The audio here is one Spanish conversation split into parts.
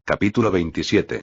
Capítulo 27.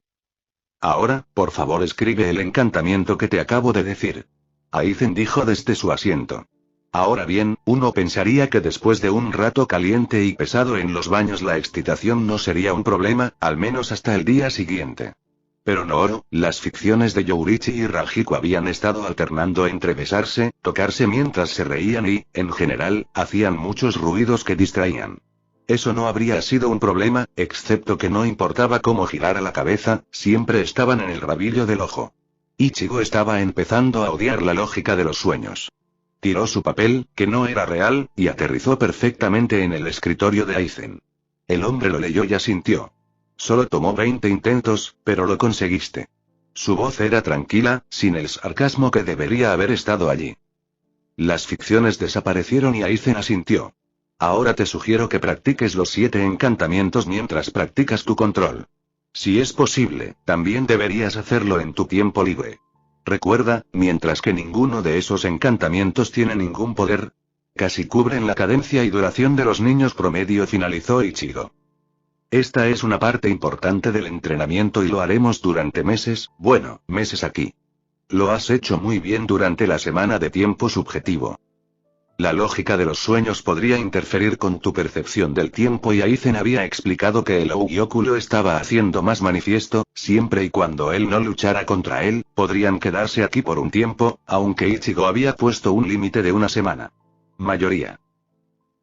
Ahora, por favor, escribe el encantamiento que te acabo de decir. Aizen dijo desde su asiento. Ahora bien, uno pensaría que después de un rato caliente y pesado en los baños la excitación no sería un problema, al menos hasta el día siguiente. Pero no, las ficciones de Yourichi y Rajiko habían estado alternando entre besarse, tocarse mientras se reían y, en general, hacían muchos ruidos que distraían. Eso no habría sido un problema, excepto que no importaba cómo girara la cabeza, siempre estaban en el rabillo del ojo. Ichigo estaba empezando a odiar la lógica de los sueños. Tiró su papel, que no era real, y aterrizó perfectamente en el escritorio de Aizen. El hombre lo leyó y asintió. Solo tomó 20 intentos, pero lo conseguiste. Su voz era tranquila, sin el sarcasmo que debería haber estado allí. Las ficciones desaparecieron y Aizen asintió. Ahora te sugiero que practiques los 7 encantamientos mientras practicas tu control. Si es posible, también deberías hacerlo en tu tiempo libre. Recuerda, mientras que ninguno de esos encantamientos tiene ningún poder, casi cubren la cadencia y duración de los niños promedio, finalizó Ichigo. Esta es una parte importante del entrenamiento y lo haremos durante meses, meses aquí. Lo has hecho muy bien durante la semana de tiempo subjetivo. La lógica de los sueños podría interferir con tu percepción del tiempo y Aizen había explicado que el Ougyouku lo estaba haciendo más manifiesto, siempre y cuando él no luchara contra él, podrían quedarse aquí por un tiempo, aunque Ichigo había puesto un límite de una semana. Mayoría.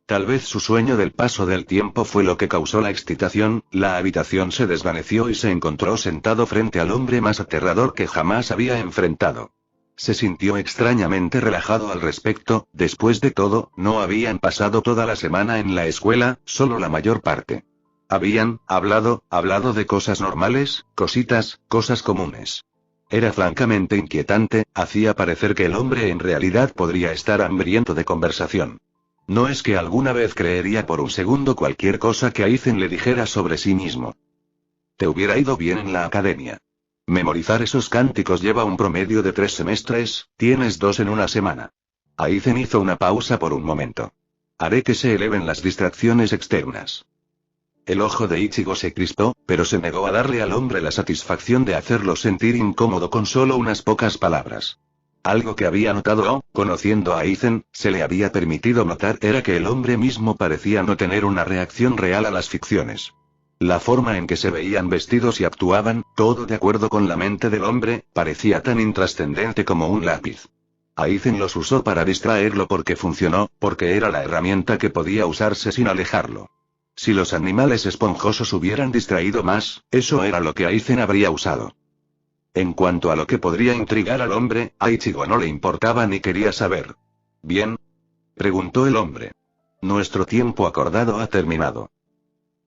Tal vez su sueño del paso del tiempo fue lo que causó la excitación, la habitación se desvaneció y se encontró sentado frente al hombre más aterrador que jamás había enfrentado. Se sintió extrañamente relajado al respecto, después de todo, no habían pasado toda la semana en la escuela, solo la mayor parte. Habían hablado de cosas normales, cosas comunes. Era francamente inquietante, hacía parecer que el hombre en realidad podría estar hambriento de conversación. No es que alguna vez creería por un segundo cualquier cosa que Aizen le dijera sobre sí mismo. Te hubiera ido bien en la academia. Memorizar esos cánticos lleva un promedio de 3 semestres, tienes 2 en una semana. Aizen hizo una pausa por un momento. Haré que se eleven las distracciones externas. El ojo de Ichigo se crispó, pero se negó a darle al hombre la satisfacción de hacerlo sentir incómodo con solo unas pocas palabras. Algo que había notado conociendo a Aizen, se le había permitido notar era que el hombre mismo parecía no tener una reacción real a las ficciones. La forma en que se veían vestidos y actuaban, todo de acuerdo con la mente del hombre, parecía tan intrascendente como un lápiz. Aizen los usó para distraerlo porque funcionó, porque era la herramienta que podía usarse sin alejarlo. Si los animales esponjosos hubieran distraído más, eso era lo que Aizen habría usado. En cuanto a lo que podría intrigar al hombre, a Ichigo no le importaba ni quería saber. ¿Bien?, preguntó el hombre. Nuestro tiempo acordado ha terminado.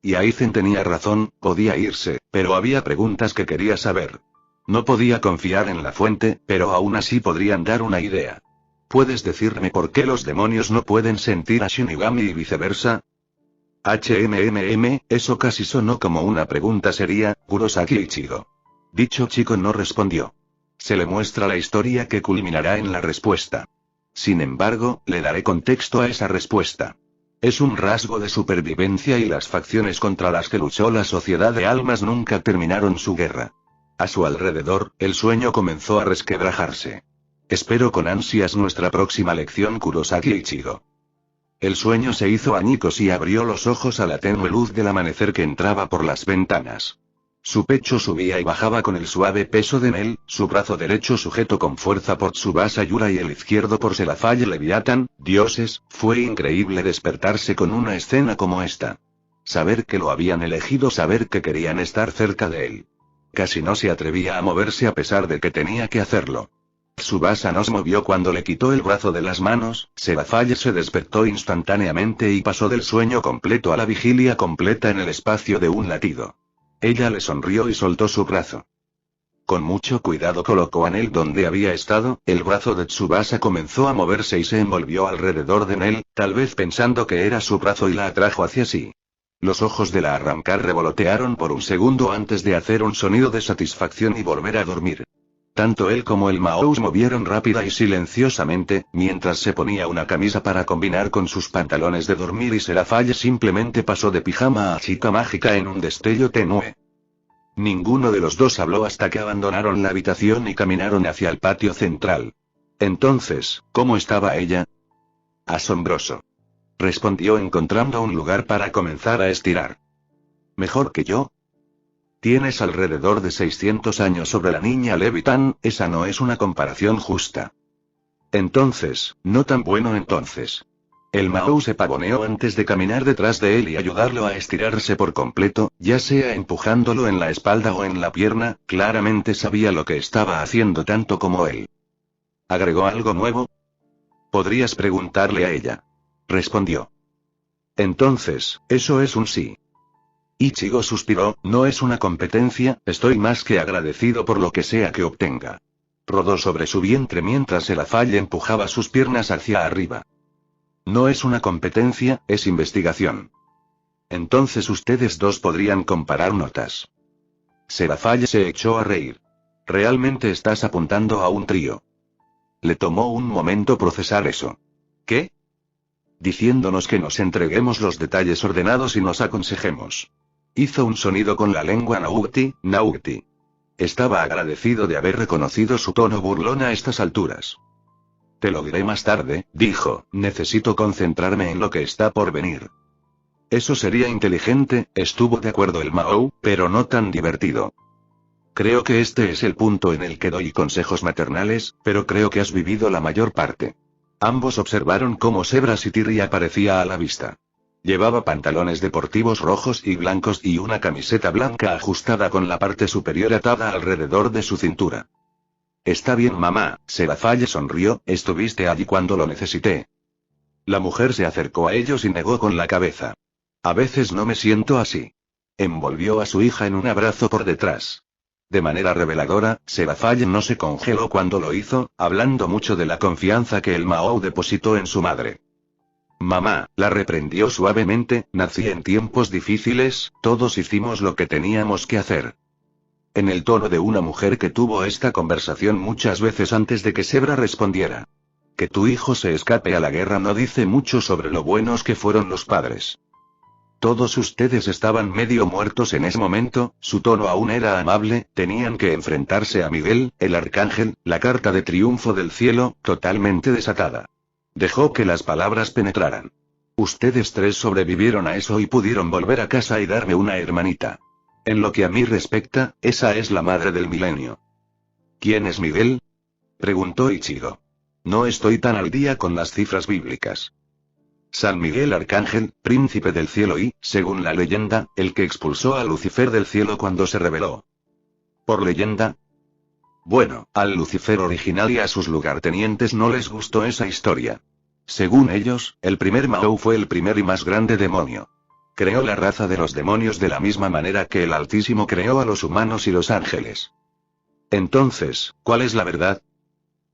Y Aizen tenía razón, podía irse, pero había preguntas que quería saber. No podía confiar en la fuente, pero aún así podrían dar una idea. ¿Puedes decirme por qué los demonios no pueden sentir a Shinigami y viceversa? Eso casi sonó como una pregunta seria, Kurosaki Ichigo. Dicho chico no respondió. Se le muestra la historia que culminará en la respuesta. Sin embargo, le daré contexto a esa respuesta. Es un rasgo de supervivencia y las facciones contra las que luchó la Sociedad de Almas nunca terminaron su guerra. A su alrededor, el sueño comenzó a resquebrajarse. Espero con ansias nuestra próxima lección, Kurosaki Ichigo. El sueño se hizo añicos y abrió los ojos a la tenue luz del amanecer que entraba por las ventanas. Su pecho subía y bajaba con el suave peso de Nel, su brazo derecho sujeto con fuerza por Tsubasa Yura y el izquierdo por Selafaye Leviathan. Dioses, fue increíble despertarse con una escena como esta. Saber que lo habían elegido, saber que querían estar cerca de él. Casi no se atrevía a moverse a pesar de que tenía que hacerlo. Tsubasa no se movió cuando le quitó el brazo de las manos, Selafaye se despertó instantáneamente y pasó del sueño completo a la vigilia completa en el espacio de un latido. Ella le sonrió y soltó su brazo. Con mucho cuidado colocó a Nel donde había estado, el brazo de Tsubasa comenzó a moverse y se envolvió alrededor de Nel, tal vez pensando que era su brazo y la atrajo hacia sí. Los ojos de la arrancar revolotearon por un segundo antes de hacer un sonido de satisfacción y volver a dormir. Tanto él como el Maous movieron rápida y silenciosamente, mientras se ponía una camisa para combinar con sus pantalones de dormir y Selafaye simplemente pasó de pijama a chica mágica en un destello tenue. Ninguno de los dos habló hasta que abandonaron la habitación y caminaron hacia el patio central. Entonces, ¿cómo estaba ella? Asombroso. Respondió encontrando un lugar para comenzar a estirar. ¿Mejor que yo? Tienes alrededor de 600 años sobre la niña Levitan, esa no es una comparación justa. Entonces, no tan bueno entonces. El Mahou se pavoneó antes de caminar detrás de él y ayudarlo a estirarse por completo, ya sea empujándolo en la espalda o en la pierna, claramente sabía lo que estaba haciendo tanto como él. ¿Agregó algo nuevo? Podrías preguntarle a ella. Respondió. Entonces, eso es un sí. Ichigo suspiró, no es una competencia, estoy más que agradecido por lo que sea que obtenga. Rodó sobre su vientre mientras el Afall empujaba sus piernas hacia arriba. No es una competencia, es investigación. Entonces ustedes dos podrían comparar notas. Serafall se echó a reír. Realmente estás apuntando a un trío. Le tomó un momento procesar eso. ¿Qué? Diciéndonos que nos entreguemos los detalles ordenados y nos aconsejemos. Hizo un sonido con la lengua Naugti, Naugti. Estaba agradecido de haber reconocido su tono burlón a estas alturas. Te lo diré más tarde, dijo, necesito concentrarme en lo que está por venir. Eso sería inteligente, estuvo de acuerdo el Mahou, pero no tan divertido. Creo que este es el punto en el que doy consejos maternales, pero creo que has vivido la mayor parte. Ambos observaron cómo Zebra City aparecía a la vista. Llevaba pantalones deportivos rojos y blancos y una camiseta blanca ajustada con la parte superior atada alrededor de su cintura. Está bien, mamá, Serafall sonrió, estuviste allí cuando lo necesité. La mujer se acercó a ellos y negó con la cabeza. A veces no me siento así. Envolvió a su hija en un abrazo por detrás. De manera reveladora, Serafall no se congeló cuando lo hizo, hablando mucho de la confianza que el Mahou depositó en su madre. Mamá, la reprendió suavemente, nací en tiempos difíciles, todos hicimos lo que teníamos que hacer. En el tono de una mujer que tuvo esta conversación muchas veces antes de que Zebra respondiera. Que tu hijo se escape a la guerra no dice mucho sobre lo buenos que fueron los padres. Todos ustedes estaban medio muertos en ese momento, su tono aún era amable, tenían que enfrentarse a Miguel, el arcángel, la carta de triunfo del cielo, totalmente desatada. Dejó que las palabras penetraran. Ustedes tres sobrevivieron a eso y pudieron volver a casa y darme una hermanita. En lo que a mí respecta, esa es la madre del milenio. ¿Quién es Miguel? Preguntó Ichigo. No estoy tan al día con las cifras bíblicas. San Miguel Arcángel, príncipe del cielo y, según la leyenda, el que expulsó a Lucifer del cielo cuando se rebeló. ¿Por leyenda? Bueno, al Lucifer original y a sus lugartenientes no les gustó esa historia. Según ellos, el primer Mahou fue el primer y más grande demonio. Creó la raza de los demonios de la misma manera que el Altísimo creó a los humanos y los ángeles. Entonces, ¿cuál es la verdad?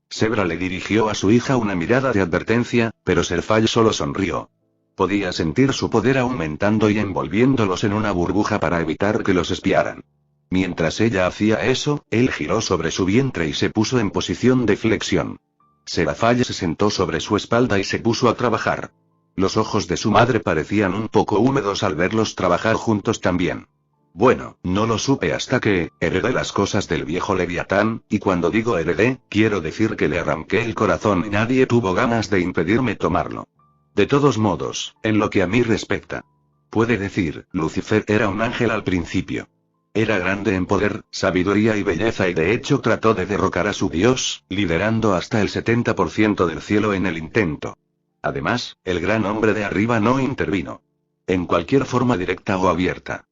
Zebra le dirigió a su hija una mirada de advertencia, pero Serafall solo sonrió. Podía sentir su poder aumentando y envolviéndolos en una burbuja para evitar que los espiaran. Mientras ella hacía eso, él giró sobre su vientre y se puso en posición de flexión. Serafall se sentó sobre su espalda y se puso a trabajar. Los ojos de su madre parecían un poco húmedos al verlos trabajar juntos también. Bueno, no lo supe hasta que, heredé las cosas del viejo Leviatán, y cuando digo heredé, quiero decir que le arranqué el corazón y nadie tuvo ganas de impedirme tomarlo. De todos modos, en lo que a mí respecta. Puede decir, Lucifer era un ángel al principio. Era grande en poder, sabiduría y belleza y de hecho trató de derrocar a su dios, liderando hasta el 70% del cielo en el intento. Además, el gran hombre de arriba no intervino. En cualquier forma directa o abierta.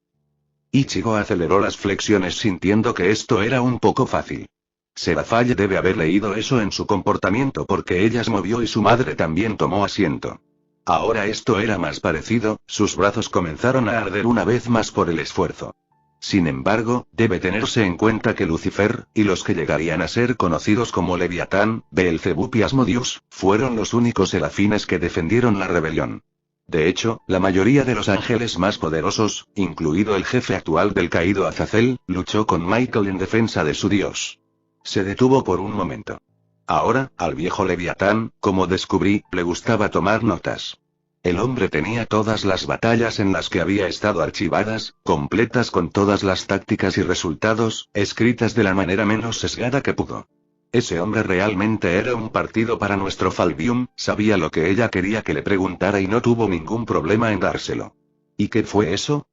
Ichigo aceleró las flexiones sintiendo que esto era un poco fácil. Serafall debe haber leído eso en su comportamiento porque ella se movió y su madre también tomó asiento. Ahora esto era más parecido, sus brazos comenzaron a arder una vez más por el esfuerzo. Sin embargo, debe tenerse en cuenta que Lucifer, y los que llegarían a ser conocidos como Leviatán, Beelzebub y Asmodeus, fueron los únicos serafines que defendieron la rebelión. De hecho, la mayoría de los ángeles más poderosos, incluido el jefe actual del caído Azazel, luchó con Michael en defensa de su dios. Se detuvo por un momento. Ahora, al viejo Leviatán, como descubrí, le gustaba tomar notas. El hombre tenía todas las batallas en las que había estado archivadas, completas con todas las tácticas y resultados, escritas de la manera menos sesgada que pudo. Ese hombre realmente era un partido para nuestro Falbium, sabía lo que ella quería que le preguntara y no tuvo ningún problema en dárselo. ¿Y qué fue eso?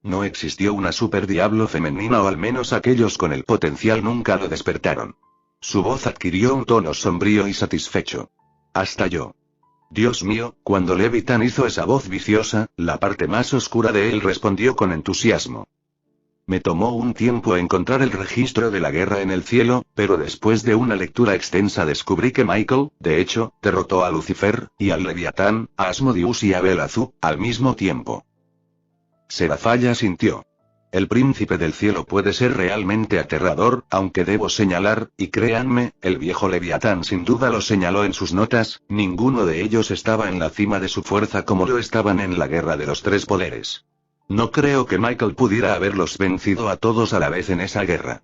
No existió una super diablo femenina, o al menos aquellos con el potencial nunca lo despertaron. Su voz adquirió un tono sombrío y satisfecho. Hasta yo. Dios mío, cuando Leviatán hizo esa voz viciosa, la parte más oscura de él respondió con entusiasmo. Me tomó un tiempo encontrar el registro de la guerra en el cielo, pero después de una lectura extensa descubrí que Michael, de hecho, derrotó a Lucifer, y al Leviatán, a Asmodeus y a Belazú, al mismo tiempo. Serafalla sintió. El príncipe del cielo puede ser realmente aterrador, aunque debo señalar, y créanme, el viejo Leviatán sin duda lo señaló en sus notas, ninguno de ellos estaba en la cima de su fuerza como lo estaban en la guerra de los tres poderes. No creo que Michael pudiera haberlos vencido a todos a la vez en esa guerra.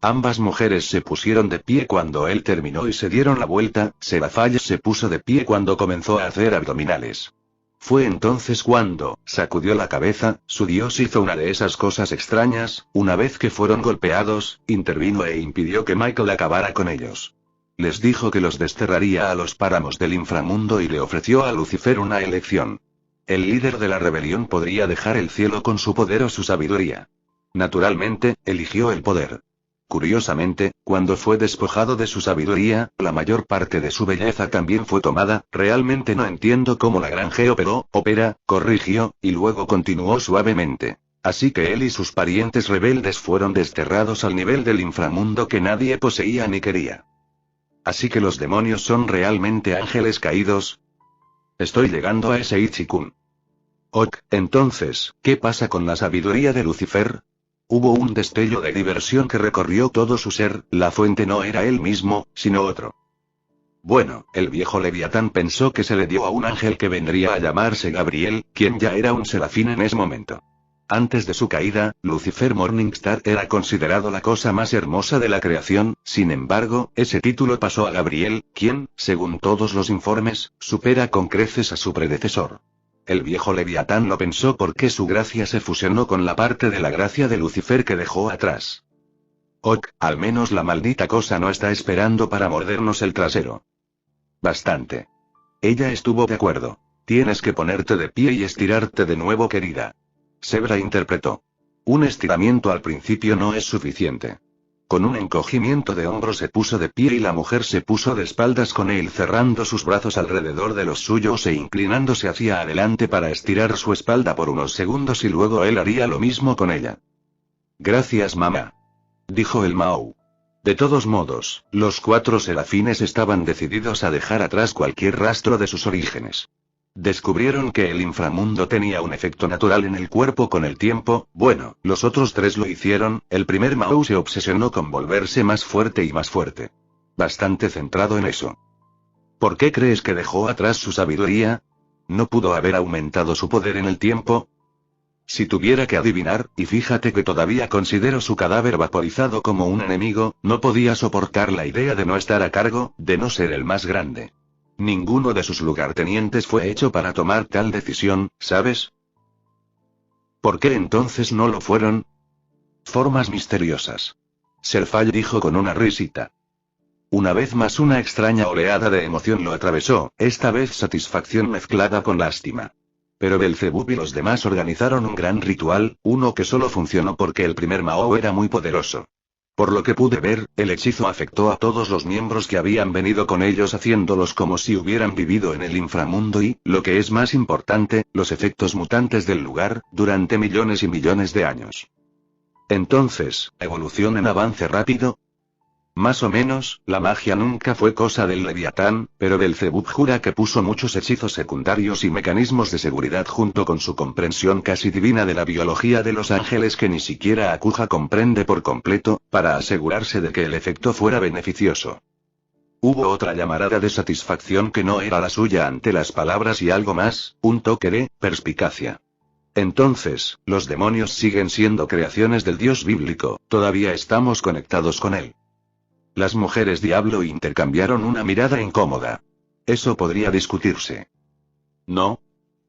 Ambas mujeres se pusieron de pie cuando él terminó y se dieron la vuelta. Serafalla se puso de pie cuando comenzó a hacer abdominales. Fue entonces cuando, sacudió la cabeza, su dios hizo una de esas cosas extrañas, una vez que fueron golpeados, intervino e impidió que Michael acabara con ellos. Les dijo que los desterraría a los páramos del inframundo y le ofreció a Lucifer una elección. El líder de la rebelión podría dejar el cielo con su poder o su sabiduría. Naturalmente, eligió el poder. Curiosamente, cuando fue despojado de su sabiduría, la mayor parte de su belleza también fue tomada. Realmente no entiendo cómo la granjeó, pero, corrigió, y luego continuó suavemente. Así que él y sus parientes rebeldes fueron desterrados al nivel del inframundo que nadie poseía ni quería. Así que los demonios son realmente ángeles caídos. Estoy llegando a ese Ichikun. Ok, entonces, ¿qué pasa con la sabiduría de Lucifer? Hubo un destello de diversión que recorrió todo su ser. La fuente no era él mismo, sino otro. Bueno, el viejo Leviatán pensó que se le dio a un ángel que vendría a llamarse Gabriel, quien ya era un serafín en ese momento. Antes de su caída, Lucifer Morningstar era considerado la cosa más hermosa de la creación. Sin embargo, ese título pasó a Gabriel, quien, según todos los informes, supera con creces a su predecesor. El viejo Leviatán lo pensó porque su gracia se fusionó con la parte de la gracia de Lucifer que dejó atrás. Ok, al menos la maldita cosa no está esperando para mordernos el trasero. Bastante. Ella estuvo de acuerdo. Tienes que ponerte de pie y estirarte de nuevo, querida. Zebra interpretó. Un estiramiento al principio no es suficiente. Con un encogimiento de hombros se puso de pie y la mujer se puso de espaldas con él, cerrando sus brazos alrededor de los suyos e inclinándose hacia adelante para estirar su espalda por unos segundos y luego él haría lo mismo con ella. Gracias, mamá. Dijo el Mao. De todos modos, los cuatro serafines estaban decididos a dejar atrás cualquier rastro de sus orígenes. Descubrieron que el inframundo tenía un efecto natural en el cuerpo con el tiempo. Bueno, los otros tres lo hicieron. El primer Mao se obsesionó con volverse más fuerte y más fuerte. Bastante centrado en eso. ¿Por qué crees que dejó atrás su sabiduría? ¿No pudo haber aumentado su poder en el tiempo? Si tuviera que adivinar, y fíjate que todavía considero su cadáver vaporizado como un enemigo, no podía soportar la idea de no estar a cargo, de no ser el más grande. Ninguno de sus lugartenientes fue hecho para tomar tal decisión, ¿sabes? ¿Por qué entonces no lo fueron? Formas misteriosas. Serfall dijo con una risita. Una vez más una extraña oleada de emoción lo atravesó, esta vez satisfacción mezclada con lástima. Pero Belzebub y los demás organizaron un gran ritual, uno que solo funcionó porque el primer Mao era muy poderoso. Por lo que pude ver, el hechizo afectó a todos los miembros que habían venido con ellos, haciéndolos como si hubieran vivido en el inframundo y, lo que es más importante, los efectos mutantes del lugar, durante millones y millones de años. Entonces, ¿evolución en avance rápido? Más o menos, la magia nunca fue cosa del Leviatán, pero Belzebub jura que puso muchos hechizos secundarios y mecanismos de seguridad junto con su comprensión casi divina de la biología de los ángeles que ni siquiera Akuja comprende por completo, para asegurarse de que el efecto fuera beneficioso. Hubo otra llamarada de satisfacción que no era la suya ante las palabras y algo más, un toque de perspicacia. Entonces, los demonios siguen siendo creaciones del dios bíblico, todavía estamos conectados con él. Las mujeres diablo intercambiaron una mirada incómoda. Eso podría discutirse. No.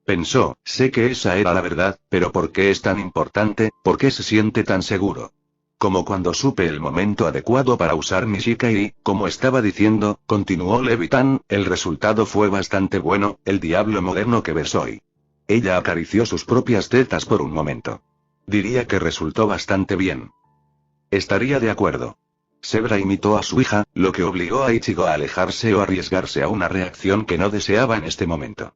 Pensó, sé que esa era la verdad, pero ¿por qué es tan importante? ¿Por qué se siente tan seguro? Como cuando supe el momento adecuado para usar mi chica y, como estaba diciendo, continuó Levitan, el resultado fue bastante bueno, el diablo moderno que ves hoy. Ella acarició sus propias tetas por un momento. Diría que resultó bastante bien. Estaría de acuerdo. Zebra imitó a su hija, lo que obligó a Ichigo a alejarse o arriesgarse a una reacción que no deseaba en este momento.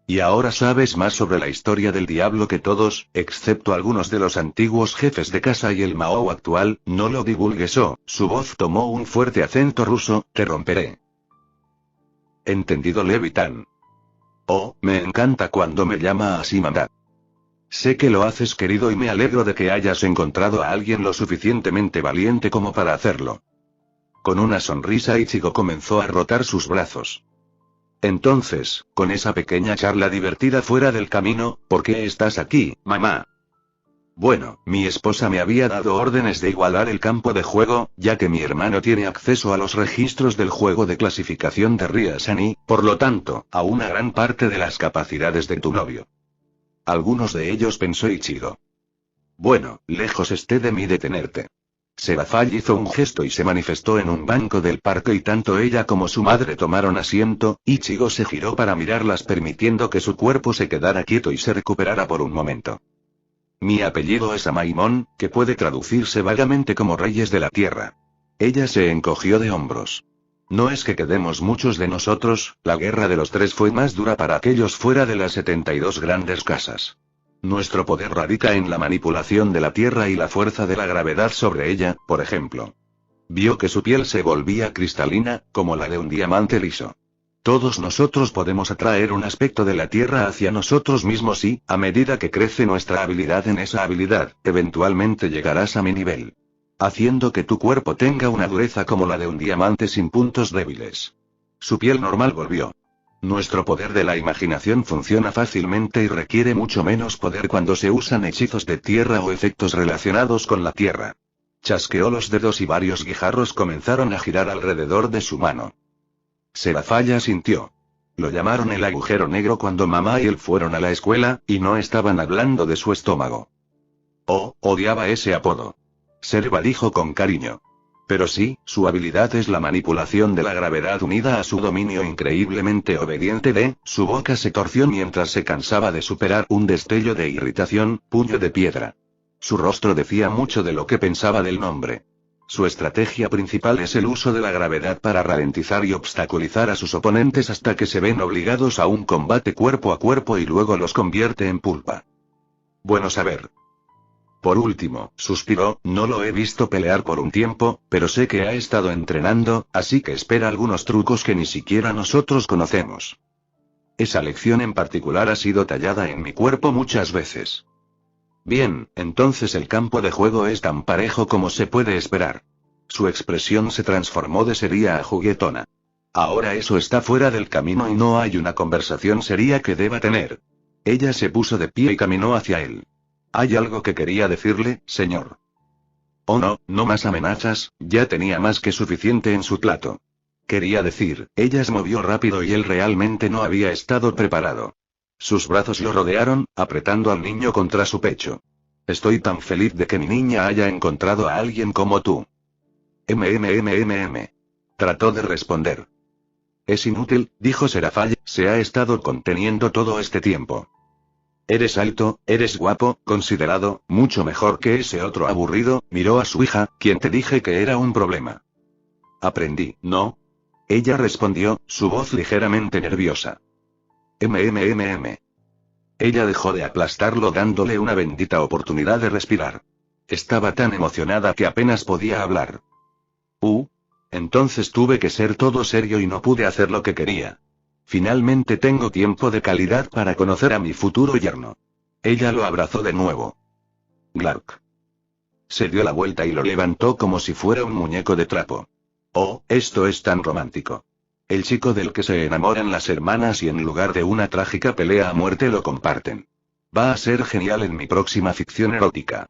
Y ahora sabes más sobre la historia del diablo que todos, excepto algunos de los antiguos jefes de casa y el Mao actual, no lo divulgues o, su voz tomó un fuerte acento ruso, te romperé. Entendido Levitan. Oh, me encanta cuando me llama así mamá. Sé que lo haces querido y me alegro de que hayas encontrado a alguien lo suficientemente valiente como para hacerlo. Con una sonrisa Ichigo comenzó a rotar sus brazos. Entonces, con esa pequeña charla divertida fuera del camino, ¿por qué estás aquí, mamá? Bueno, mi esposa me había dado órdenes de igualar el campo de juego, ya que mi hermano tiene acceso a los registros del juego de clasificación de Ryasan y, por lo tanto, a una gran parte de las capacidades de tu novio. Algunos de ellos pensó Ichigo. Bueno, lejos esté de mí detenerte. Serafall hizo un gesto y se manifestó en un banco del parque y tanto ella como su madre tomaron asiento, Ichigo se giró para mirarlas permitiendo que su cuerpo se quedara quieto y se recuperara por un momento. Mi apellido es Amaimon, que puede traducirse vagamente como Reyes de la Tierra. Ella se encogió de hombros. No es que quedemos muchos de nosotros, la guerra de los tres fue más dura para aquellos fuera de las 72 grandes casas. Nuestro poder radica en la manipulación de la Tierra y la fuerza de la gravedad sobre ella, por ejemplo. Vio que su piel se volvía cristalina, como la de un diamante liso. Todos nosotros podemos atraer un aspecto de la Tierra hacia nosotros mismos y, a medida que crece nuestra habilidad en esa habilidad, eventualmente llegarás a mi nivel. Haciendo que tu cuerpo tenga una dureza como la de un diamante sin puntos débiles. Su piel normal volvió. Nuestro poder de la imaginación funciona fácilmente y requiere mucho menos poder cuando se usan hechizos de tierra o efectos relacionados con la tierra. Chasqueó los dedos y varios guijarros comenzaron a girar alrededor de su mano. Serafalla sintió. Lo llamaron el agujero negro cuando mamá y él fueron a la escuela, y no estaban hablando de su estómago. Oh, odiaba ese apodo. Serva dijo con cariño. Pero sí, su habilidad es la manipulación de la gravedad unida a su dominio increíblemente obediente de, su boca se torció mientras se cansaba de superar un destello de irritación, puño de piedra. Su rostro decía mucho de lo que pensaba del nombre. Su estrategia principal es el uso de la gravedad para ralentizar y obstaculizar a sus oponentes hasta que se ven obligados a un combate cuerpo a cuerpo y luego los convierte en pulpa. Bueno saber. Por último, suspiró, no lo he visto pelear por un tiempo, pero sé que ha estado entrenando, así que espera algunos trucos que ni siquiera nosotros conocemos. Esa lección en particular ha sido tallada en mi cuerpo muchas veces. Bien, entonces el campo de juego es tan parejo como se puede esperar. Su expresión se transformó de seria a juguetona. Ahora eso está fuera del camino y no hay una conversación seria que deba tener. Ella se puso de pie y caminó hacia él. Hay algo que quería decirle, señor. Oh no, no más amenazas, ya tenía más que suficiente en su plato. Quería decir, ella se movió rápido y él realmente no había estado preparado. Sus brazos lo rodearon, apretando al niño contra su pecho. Estoy tan feliz de que mi niña haya encontrado a alguien como tú. Trató de responder. Es inútil, dijo Serafall, se ha estado conteniendo todo este tiempo. Eres alto, eres guapo, considerado, mucho mejor que ese otro aburrido, miró a su hija, quien te dije que era un problema. Aprendí, ¿no? Ella respondió, su voz ligeramente nerviosa. Ella dejó de aplastarlo dándole una bendita oportunidad de respirar. Estaba tan emocionada que apenas podía hablar. Entonces tuve que ser todo serio y no pude hacer lo que quería. Finalmente tengo tiempo de calidad para conocer a mi futuro yerno. Ella lo abrazó de nuevo. Clark. Se dio la vuelta y lo levantó como si fuera un muñeco de trapo. Oh, esto es tan romántico. El chico del que se enamoran las hermanas y en lugar de una trágica pelea a muerte lo comparten. Va a ser genial en mi próxima ficción erótica.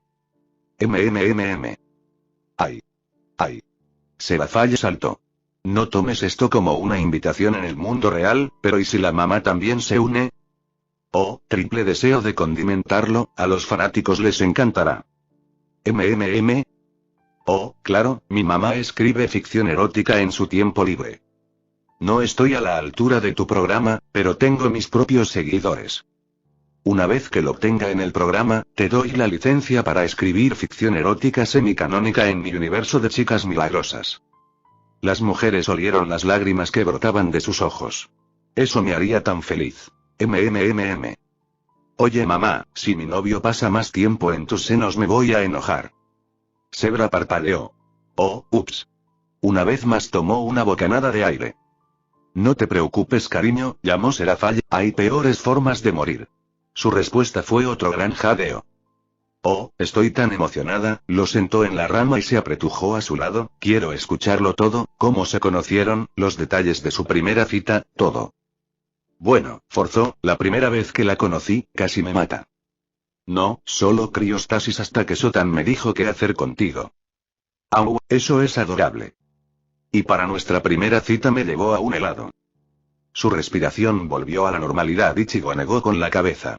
Ay. Serafall saltó. No tomes esto como una invitación en el mundo real, pero ¿y si la mamá también se une? Oh, triple deseo de condimentarlo, a los fanáticos les encantará. MMM. Oh, claro, mi mamá escribe ficción erótica en su tiempo libre. No estoy a la altura de tu programa, pero tengo mis propios seguidores. Una vez que lo tenga en el programa, te doy la licencia para escribir ficción erótica semicanónica en mi universo de chicas milagrosas. Las mujeres olieron las lágrimas que brotaban de sus ojos. Eso me haría tan feliz. MMMM. Oye mamá, si mi novio pasa más tiempo en tus senos me voy a enojar. Zebra parpadeó. Oh, ups. Una vez más tomó una bocanada de aire. No te preocupes cariño, llamó Serafalla, hay peores formas de morir. Su respuesta fue otro gran jadeo. Oh, estoy tan emocionada, lo sentó en la rama y se apretujó a su lado, quiero escucharlo todo, cómo se conocieron, los detalles de su primera cita, todo. Bueno, forzó, la primera vez que la conocí, casi me mata. No, solo criostasis hasta que Sotan me dijo qué hacer contigo. Au, eso es adorable. Y para nuestra primera cita me llevó a un helado. Su respiración volvió a la normalidad y Ichigo negó con la cabeza.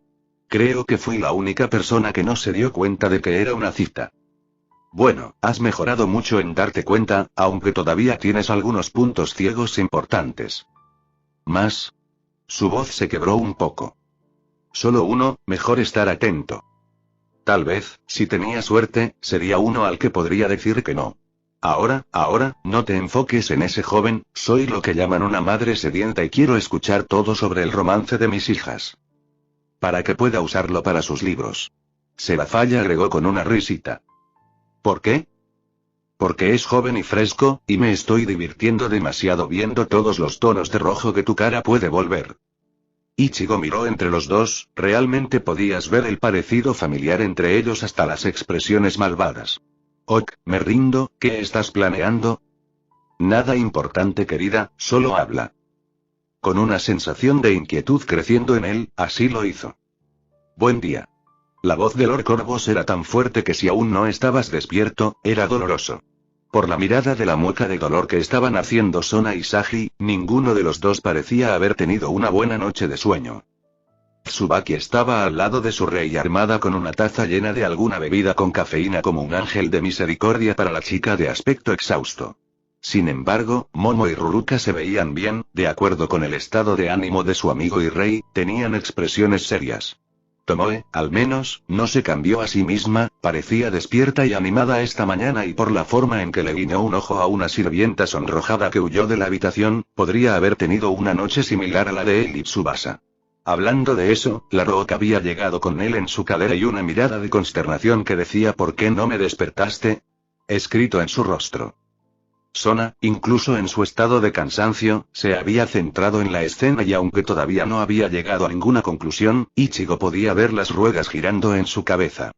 Creo que fui la única persona que no se dio cuenta de que era una cita. Bueno, has mejorado mucho en darte cuenta, aunque todavía tienes algunos puntos ciegos importantes. ¿Más? Su voz se quebró un poco. Solo uno, mejor estar atento. Tal vez, si tenía suerte, sería uno al que podría decir que no. Ahora, no te enfoques en ese joven, soy lo que llaman una madre sedienta y quiero escuchar todo sobre el romance de mis hijas. Para que pueda usarlo para sus libros. Serafalla agregó con una risita. ¿Por qué? Porque es joven y fresco, y me estoy divirtiendo demasiado viendo todos los tonos de rojo que tu cara puede volver. Ichigo miró entre los dos, realmente podías ver el parecido familiar entre ellos hasta las expresiones malvadas. Ok, me rindo, ¿qué estás planeando? Nada importante querida, solo habla. Con una sensación de inquietud creciendo en él, así lo hizo. Buen día. La voz de Lord Corvus era tan fuerte que si aún no estabas despierto, era doloroso. Por la mirada de la mueca de dolor que estaban haciendo Sona y Sagi, ninguno de los dos parecía haber tenido una buena noche de sueño. Tsubaki estaba al lado de su rey armada con una taza llena de alguna bebida con cafeína como un ángel de misericordia para la chica de aspecto exhausto. Sin embargo, Momo y Ruruka se veían bien, de acuerdo con el estado de ánimo de su amigo y rey, tenían expresiones serias. Tomoe, al menos, no se cambió a sí misma, parecía despierta y animada esta mañana y por la forma en que le guiñó un ojo a una sirvienta sonrojada que huyó de la habitación, podría haber tenido una noche similar a la de él y Tsubasa. Hablando de eso, la Roca había llegado con él en su cadera y una mirada de consternación que decía ¿por qué no me despertaste? Escrito en su rostro. Sona, incluso en su estado de cansancio, se había centrado en la escena y aunque todavía no había llegado a ninguna conclusión, Ichigo podía ver las ruedas girando en su cabeza.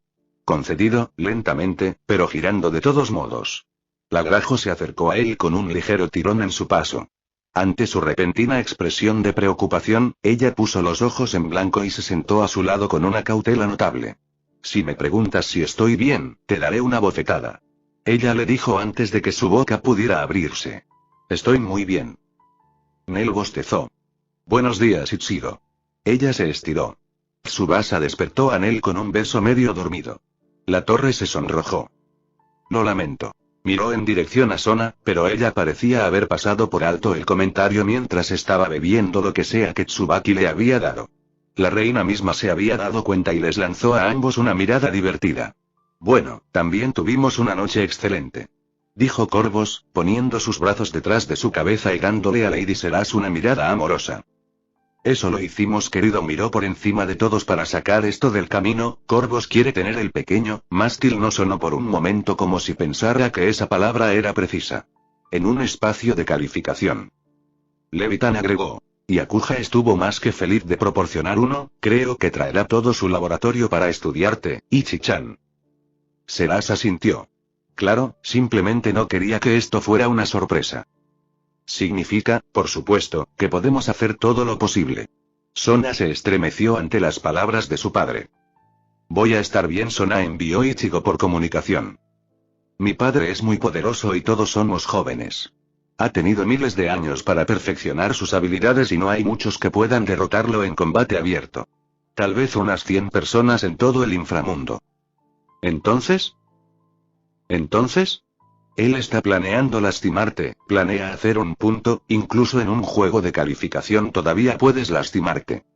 Concedido, lentamente, pero girando de todos modos. La Grajo se acercó a él con un ligero tirón en su paso. Ante su repentina expresión de preocupación, ella puso los ojos en blanco y se sentó a su lado con una cautela notable. Si me preguntas si estoy bien, te daré una bofetada. Ella le dijo antes de que su boca pudiera abrirse. Estoy muy bien. Nel bostezó. Buenos días, Ichigo. Ella se estiró. Tsubasa despertó a Nel con un beso medio dormido. La torre se sonrojó. Lo lamento. Miró en dirección a Sona, pero ella parecía haber pasado por alto el comentario mientras estaba bebiendo lo que sea que Tsubaki le había dado. La reina misma se había dado cuenta y les lanzó a ambos una mirada divertida. Bueno, también tuvimos una noche excelente. Dijo Corvus, poniendo sus brazos detrás de su cabeza y dándole a Lady Seras una mirada amorosa. Eso lo hicimos querido, miró por encima de todos para sacar esto del camino. Corvus quiere tener el pequeño mástil, no sonó por un momento como si pensara que esa palabra era precisa. En un espacio de calificación. Levitan agregó. Y Akuja estuvo más que feliz de proporcionar uno, creo que traerá todo su laboratorio para estudiarte, Ichi-chan. Seras asintió. Claro, simplemente no quería que esto fuera una sorpresa. Significa, por supuesto, que podemos hacer todo lo posible. Sona se estremeció ante las palabras de su padre. Voy a estar bien, Sona envió Ichigo por comunicación. Mi padre es muy poderoso y todos somos jóvenes. Ha tenido miles de años para perfeccionar sus habilidades y no hay muchos que puedan derrotarlo en combate abierto. Tal vez unas 100 personas en todo el inframundo. ¿Entonces? ¿Entonces? Él está planeando lastimarte, planea hacer un punto, incluso en un juego de calificación todavía puedes lastimarte.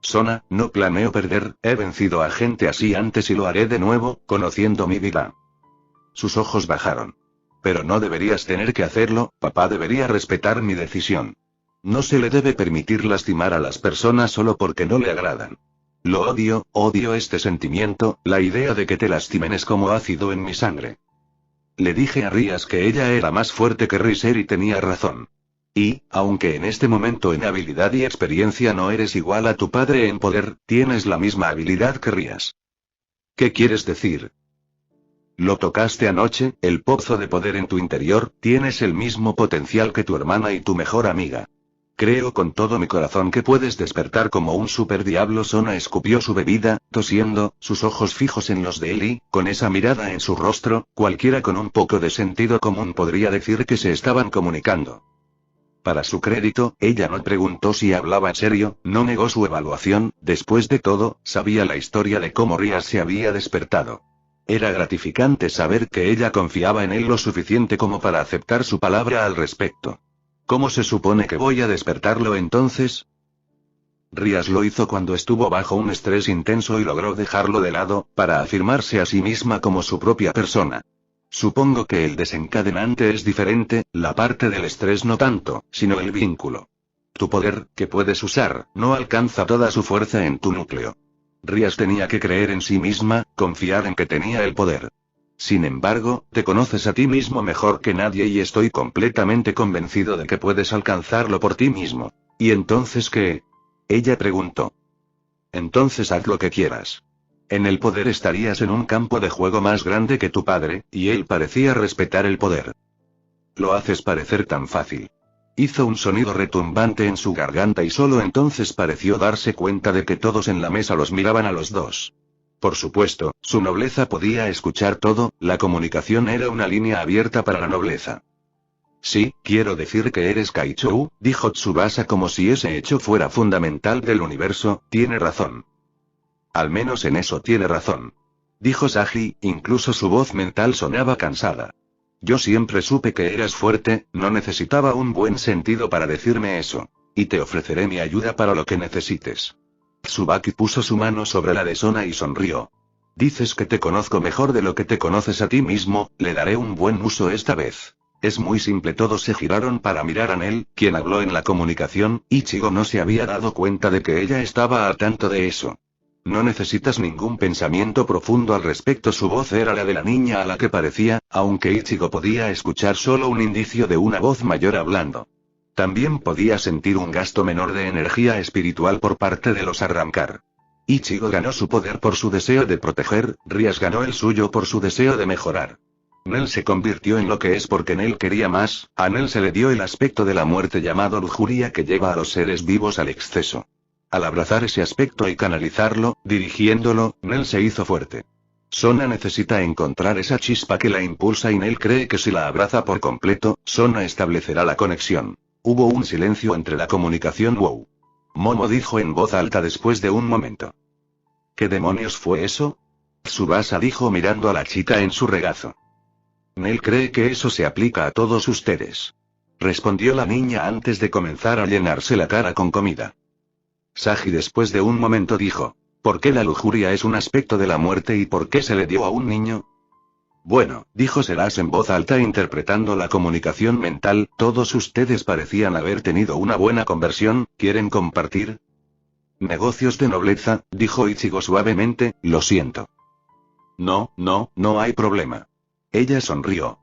Sona, no planeo perder, he vencido a gente así antes y lo haré de nuevo, conociendo mi vida. Sus ojos bajaron. Pero no deberías tener que hacerlo, papá debería respetar mi decisión. No se le debe permitir lastimar a las personas solo porque no le agradan. Lo odio este sentimiento, la idea de que te lastimen es como ácido en mi sangre. Le dije a Rías que ella era más fuerte que Riser y tenía razón. Y, aunque en este momento en habilidad y experiencia no eres igual a tu padre en poder, tienes la misma habilidad que Rías. ¿Qué quieres decir? Lo tocaste anoche, el pozo de poder en tu interior, tienes el mismo potencial que tu hermana y tu mejor amiga. Creo con todo mi corazón que puedes despertar como un super diablo. Sona escupió su bebida, tosiendo, sus ojos fijos en los de Eli, con esa mirada en su rostro, cualquiera con un poco de sentido común podría decir que se estaban comunicando. Para su crédito, ella no preguntó si hablaba en serio, no negó su evaluación, después de todo, sabía la historia de cómo Rías se había despertado. Era gratificante saber que ella confiaba en él lo suficiente como para aceptar su palabra al respecto. ¿Cómo se supone que voy a despertarlo entonces? Rías lo hizo cuando estuvo bajo un estrés intenso y logró dejarlo de lado, para afirmarse a sí misma como su propia persona. Supongo que el desencadenante es diferente, la parte del estrés no tanto, sino el vínculo. Tu poder, que puedes usar, no alcanza toda su fuerza en tu núcleo. Rías tenía que creer en sí misma, confiar en que tenía el poder. Sin embargo, te conoces a ti mismo mejor que nadie y estoy completamente convencido de que puedes alcanzarlo por ti mismo. ¿Y entonces qué? Ella preguntó. Entonces haz lo que quieras. En el poder estarías en un campo de juego más grande que tu padre, y él parecía respetar el poder. Lo haces parecer tan fácil. Hizo un sonido retumbante en su garganta y solo entonces pareció darse cuenta de que todos en la mesa los miraban a los dos. Por supuesto, su nobleza podía escuchar todo, la comunicación era una línea abierta para la nobleza. Sí, quiero decir que eres Kaichou, dijo Tsubasa como si ese hecho fuera fundamental del universo, tiene razón. Al menos en eso tiene razón. Dijo Saji, incluso su voz mental sonaba cansada. Yo siempre supe que eras fuerte, no necesitaba un buen sentido para decirme eso. Y te ofreceré mi ayuda para lo que necesites. Tsubaki puso su mano sobre la de Sona y sonrió. Dices que te conozco mejor de lo que te conoces a ti mismo, le daré un buen uso esta vez. Es muy simple. Todos se giraron para mirar a Nel, quien habló en la comunicación, Ichigo no se había dado cuenta de que ella estaba al tanto de eso. No necesitas ningún pensamiento profundo al respecto. Su voz era la de la niña a la que parecía, aunque Ichigo podía escuchar solo un indicio de una voz mayor hablando. También podía sentir un gasto menor de energía espiritual por parte de los Arrancar. Ichigo ganó su poder por su deseo de proteger, Rías ganó el suyo por su deseo de mejorar. Nel se convirtió en lo que es porque Nel quería más, a Nel se le dio el aspecto de la muerte llamado lujuria que lleva a los seres vivos al exceso. Al abrazar ese aspecto y canalizarlo, dirigiéndolo, Nel se hizo fuerte. Sona necesita encontrar esa chispa que la impulsa y Nel cree que si la abraza por completo, Sona establecerá la conexión. Hubo un silencio entre la comunicación. Wow. Momo dijo en voz alta después de un momento. ¿Qué demonios fue eso? Tsubasa dijo mirando a la chica en su regazo. Nel cree que eso se aplica a todos ustedes. Respondió la niña antes de comenzar a llenarse la cara con comida. Saji después de un momento dijo. ¿Por qué la lujuria es un aspecto de la muerte y por qué se le dio a un niño? Bueno, dijo Seras en voz alta interpretando la comunicación mental, todos ustedes parecían haber tenido una buena conversión, ¿quieren compartir? Negocios de nobleza, dijo Ichigo suavemente, lo siento. No hay problema. Ella sonrió.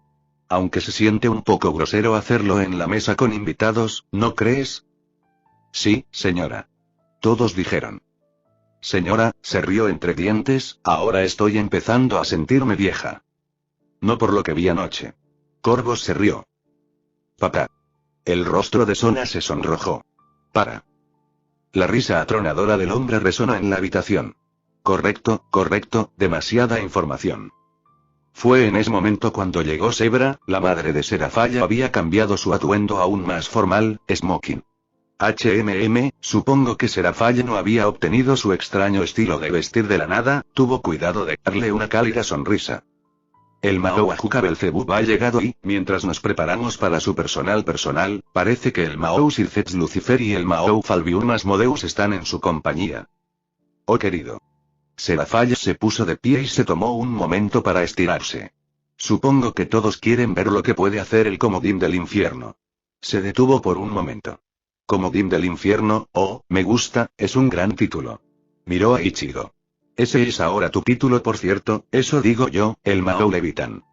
Aunque se siente un poco grosero hacerlo en la mesa con invitados, ¿no crees? Sí, señora. Todos dijeron. Señora, se rió entre dientes, ahora estoy empezando a sentirme vieja. No por lo que vi anoche. Corvus se rió. Papá. El rostro de Sona se sonrojó. Para. La risa atronadora del hombre resonó en la habitación. Correcto, demasiada información. Fue en ese momento cuando llegó Zebra, la madre de Serafaya había cambiado su atuendo aún más formal, smoking. Supongo que Seraphine no había obtenido su extraño estilo de vestir de la nada, tuvo cuidado de darle una cálida sonrisa. El Mahou Ajuka Belzebub ha llegado y, mientras nos preparamos para su personal, parece que el Mahou Sircets Lucifer y el Mahou Falbium Asmodeus están en su compañía. Oh querido. Seraphine se puso de pie y se tomó un momento para estirarse. Supongo que todos quieren ver lo que puede hacer el comodín del infierno. Se detuvo por un momento. Comodín del infierno, oh, me gusta, es un gran título. Miró a Ichigo. Ese es ahora tu título, por cierto, eso digo yo, el Mahou Levitan.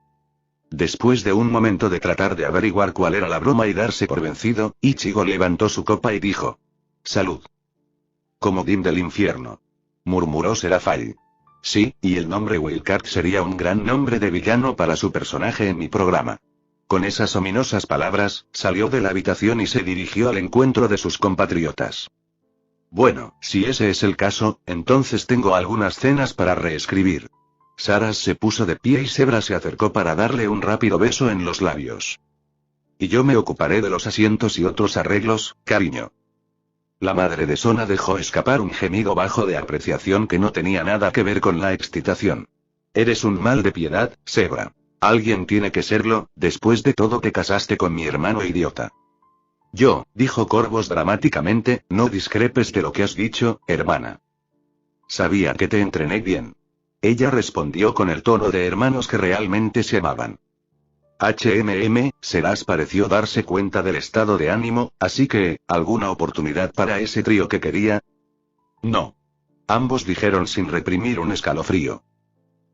Después de un momento de tratar de averiguar cuál era la broma y darse por vencido, Ichigo levantó su copa y dijo: Salud. Comodín del infierno. Murmuró Seraphine. Sí, y el nombre Wildcard sería un gran nombre de villano para su personaje en mi programa. Con esas ominosas palabras, salió de la habitación y se dirigió al encuentro de sus compatriotas. Bueno, si ese es el caso, entonces tengo algunas cenas para reescribir. Saras se puso de pie y Zebra se acercó para darle un rápido beso en los labios. Y yo me ocuparé de los asientos y otros arreglos, cariño. La madre de Sona dejó escapar un gemido bajo de apreciación que no tenía nada que ver con la excitación. Eres un mal de piedad, Zebra. Alguien tiene que serlo, después de todo te casaste con mi hermano idiota. Yo, dijo Corvus dramáticamente, no discrepes de lo que has dicho, hermana. Sabía que te entrené bien. Ella respondió con el tono de hermanos que realmente se amaban. Seras pareció darse cuenta del estado de ánimo, así que, ¿alguna oportunidad para ese trío que quería? No. Ambos dijeron sin reprimir un escalofrío.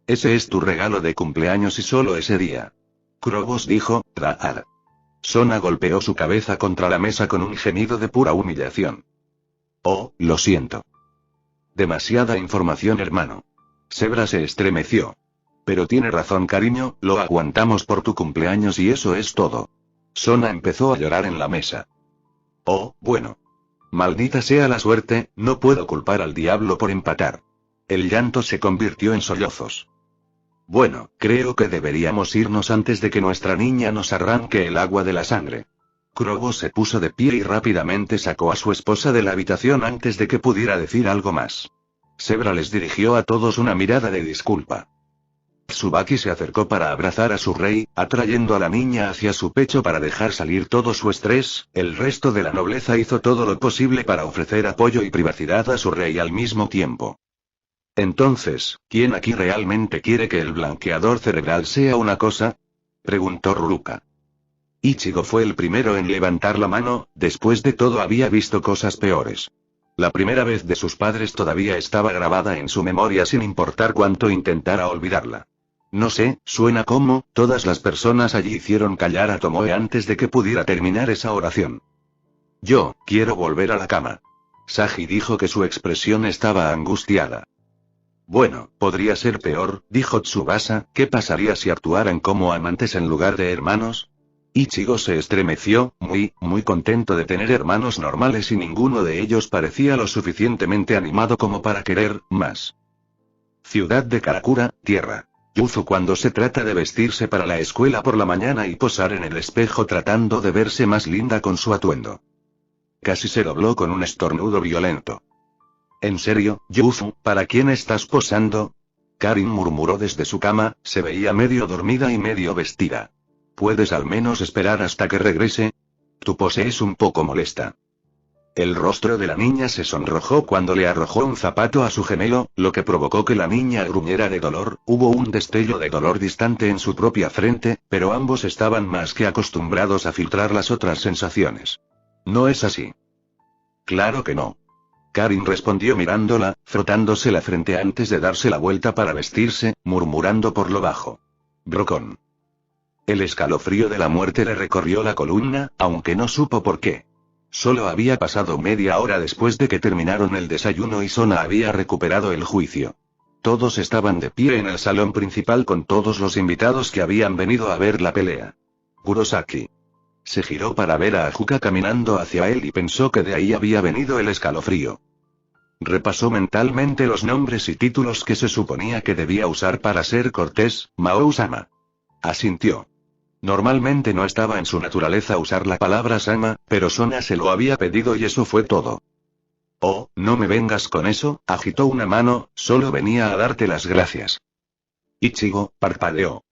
Ese es tu regalo de cumpleaños y solo ese día. Krobos dijo, traar. Sona golpeó su cabeza contra la mesa con un gemido de pura humillación. Oh, lo siento. Demasiada información, hermano. Zebra se estremeció. Pero tiene razón, cariño, lo aguantamos por tu cumpleaños y eso es todo. Sona empezó a llorar en la mesa. Oh, bueno. Maldita sea la suerte, no puedo culpar al diablo por empatar. El llanto se convirtió en sollozos. Bueno, creo que deberíamos irnos antes de que nuestra niña nos arranque el agua de la sangre. Krobos se puso de pie y rápidamente sacó a su esposa de la habitación antes de que pudiera decir algo más. Zebra les dirigió a todos una mirada de disculpa. Tsubaki se acercó para abrazar a su rey, atrayendo a la niña hacia su pecho para dejar salir todo su estrés. El resto de la nobleza hizo todo lo posible para ofrecer apoyo y privacidad a su rey al mismo tiempo. Entonces, ¿quién aquí realmente quiere que el blanqueador cerebral sea una cosa? Preguntó Ruruka. Ichigo fue el primero en levantar la mano, después de todo había visto cosas peores. La primera vez de sus padres todavía estaba grabada en su memoria sin importar cuánto intentara olvidarla. No sé, suena como, todas las personas allí hicieron callar a Tomoe antes de que pudiera terminar esa oración. Yo, quiero volver a la cama. Sagi dijo que su expresión estaba angustiada. Bueno, podría ser peor, dijo Tsubasa, ¿qué pasaría si actuaran como amantes en lugar de hermanos? Ichigo se estremeció, muy contento de tener hermanos normales y ninguno de ellos parecía lo suficientemente animado como para querer más. Ciudad de Karakura, tierra. Yuzu cuando se trata de vestirse para la escuela por la mañana y posar en el espejo tratando de verse más linda con su atuendo. Casi se dobló con un estornudo violento. ¿En serio, Yuzu, para quién estás posando? Karin murmuró desde su cama, se veía medio dormida y medio vestida. ¿Puedes al menos esperar hasta que regrese? Tu pose es un poco molesta. El rostro de la niña se sonrojó cuando le arrojó un zapato a su gemelo, lo que provocó que la niña gruñera de dolor. Hubo un destello de dolor distante en su propia frente, pero ambos estaban más que acostumbrados a filtrar las otras sensaciones. ¿No es así? Claro que no. Karin respondió mirándola, frotándose la frente antes de darse la vuelta para vestirse, murmurando por lo bajo. Brocón. El escalofrío de la muerte le recorrió la columna, aunque no supo por qué. Solo había pasado media hora después de que terminaron el desayuno y Sona había recuperado el juicio. Todos estaban de pie en el salón principal con todos los invitados que habían venido a ver la pelea. Kurosaki. Se giró para ver a Ajuka caminando hacia él y pensó que de ahí había venido el escalofrío. Repasó mentalmente los nombres y títulos que se suponía que debía usar para ser cortés. Mao-sama. Asintió. Normalmente no estaba en su naturaleza usar la palabra Sama, pero Sona se lo había pedido y eso fue todo. Oh, no me vengas con eso, agitó una mano, solo venía a darte las gracias. Ichigo, parpadeó.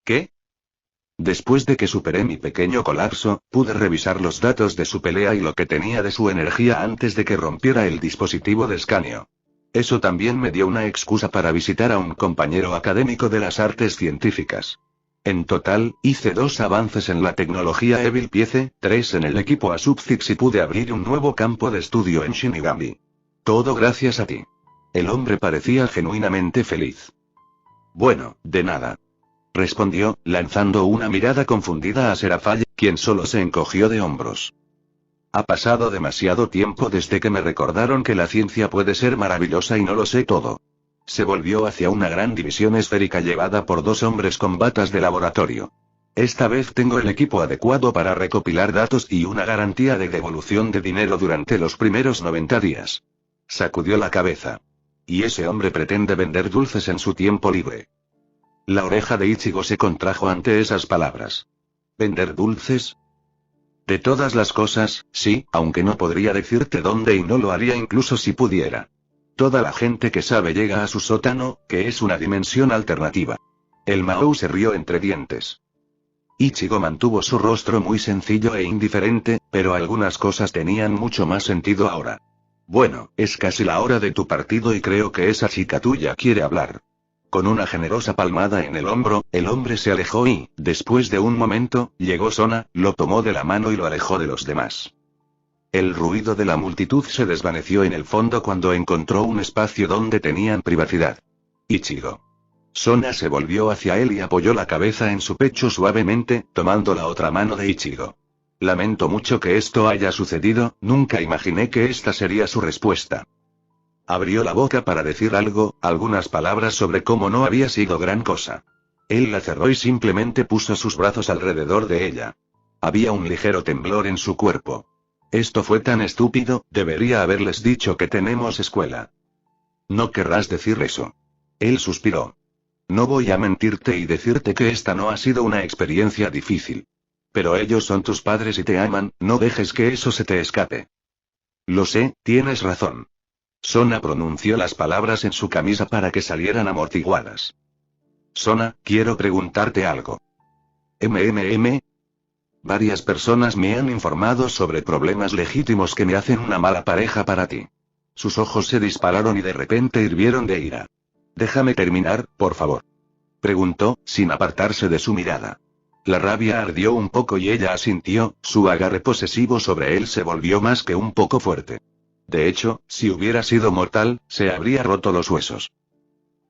¿Qué? Después de que superé mi pequeño colapso, pude revisar los datos de su pelea y lo que tenía de su energía antes de que rompiera el dispositivo de escaneo. Eso también me dio una excusa para visitar a un compañero académico de las artes científicas. En total, hice 2 avances en la tecnología Evil Piece, 3 en el equipo Asubfix y pude abrir un nuevo campo de estudio en Shinigami. Todo gracias a ti. El hombre parecía genuinamente feliz. Bueno, de nada. Respondió, lanzando una mirada confundida a Serafall, quien solo se encogió de hombros. Ha pasado demasiado tiempo desde que me recordaron que la ciencia puede ser maravillosa y no lo sé todo. Se volvió hacia una gran división esférica llevada por 2 hombres con batas de laboratorio. Esta vez tengo el equipo adecuado para recopilar datos y una garantía de devolución de dinero durante los primeros 90 días. Sacudió la cabeza. Y ese hombre pretende vender dulces en su tiempo libre. La oreja de Ichigo se contrajo ante esas palabras. ¿Vender dulces? De todas las cosas, sí, aunque no podría decirte dónde y no lo haría incluso si pudiera. Toda la gente que sabe llega a su sótano, que es una dimensión alternativa. El Mahou se rió entre dientes. Ichigo mantuvo su rostro muy sencillo e indiferente, pero algunas cosas tenían mucho más sentido ahora. Bueno, es casi la hora de tu partido y creo que esa chica tuya quiere hablar. Con una generosa palmada en el hombro, el hombre se alejó y, después de un momento, llegó Sona, lo tomó de la mano y lo alejó de los demás. El ruido de la multitud se desvaneció en el fondo cuando encontró un espacio donde tenían privacidad. Ichigo. Sona se volvió hacia él y apoyó la cabeza en su pecho suavemente, tomando la otra mano de Ichigo. Lamento mucho que esto haya sucedido, nunca imaginé que esta sería su respuesta. Abrió la boca para decir algo, algunas palabras sobre cómo no había sido gran cosa. Él la cerró y simplemente puso sus brazos alrededor de ella. Había un ligero temblor en su cuerpo. Esto fue tan estúpido, debería haberles dicho que tenemos escuela. No querrás decir eso. Él suspiró. No voy a mentirte y decirte que esta no ha sido una experiencia difícil. Pero ellos son tus padres y te aman, no dejes que eso se te escape. Lo sé, tienes razón. Sona pronunció las palabras en su camisa para que salieran amortiguadas. Sona, quiero preguntarte algo. Varias personas me han informado sobre problemas legítimos que me hacen una mala pareja para ti. Sus ojos se dispararon y de repente hirvieron de ira. Déjame terminar, por favor. Preguntó, sin apartarse de su mirada. La rabia ardió un poco y ella asintió, su agarre posesivo sobre él se volvió más que un poco fuerte. De hecho, si hubiera sido mortal, se habría roto los huesos.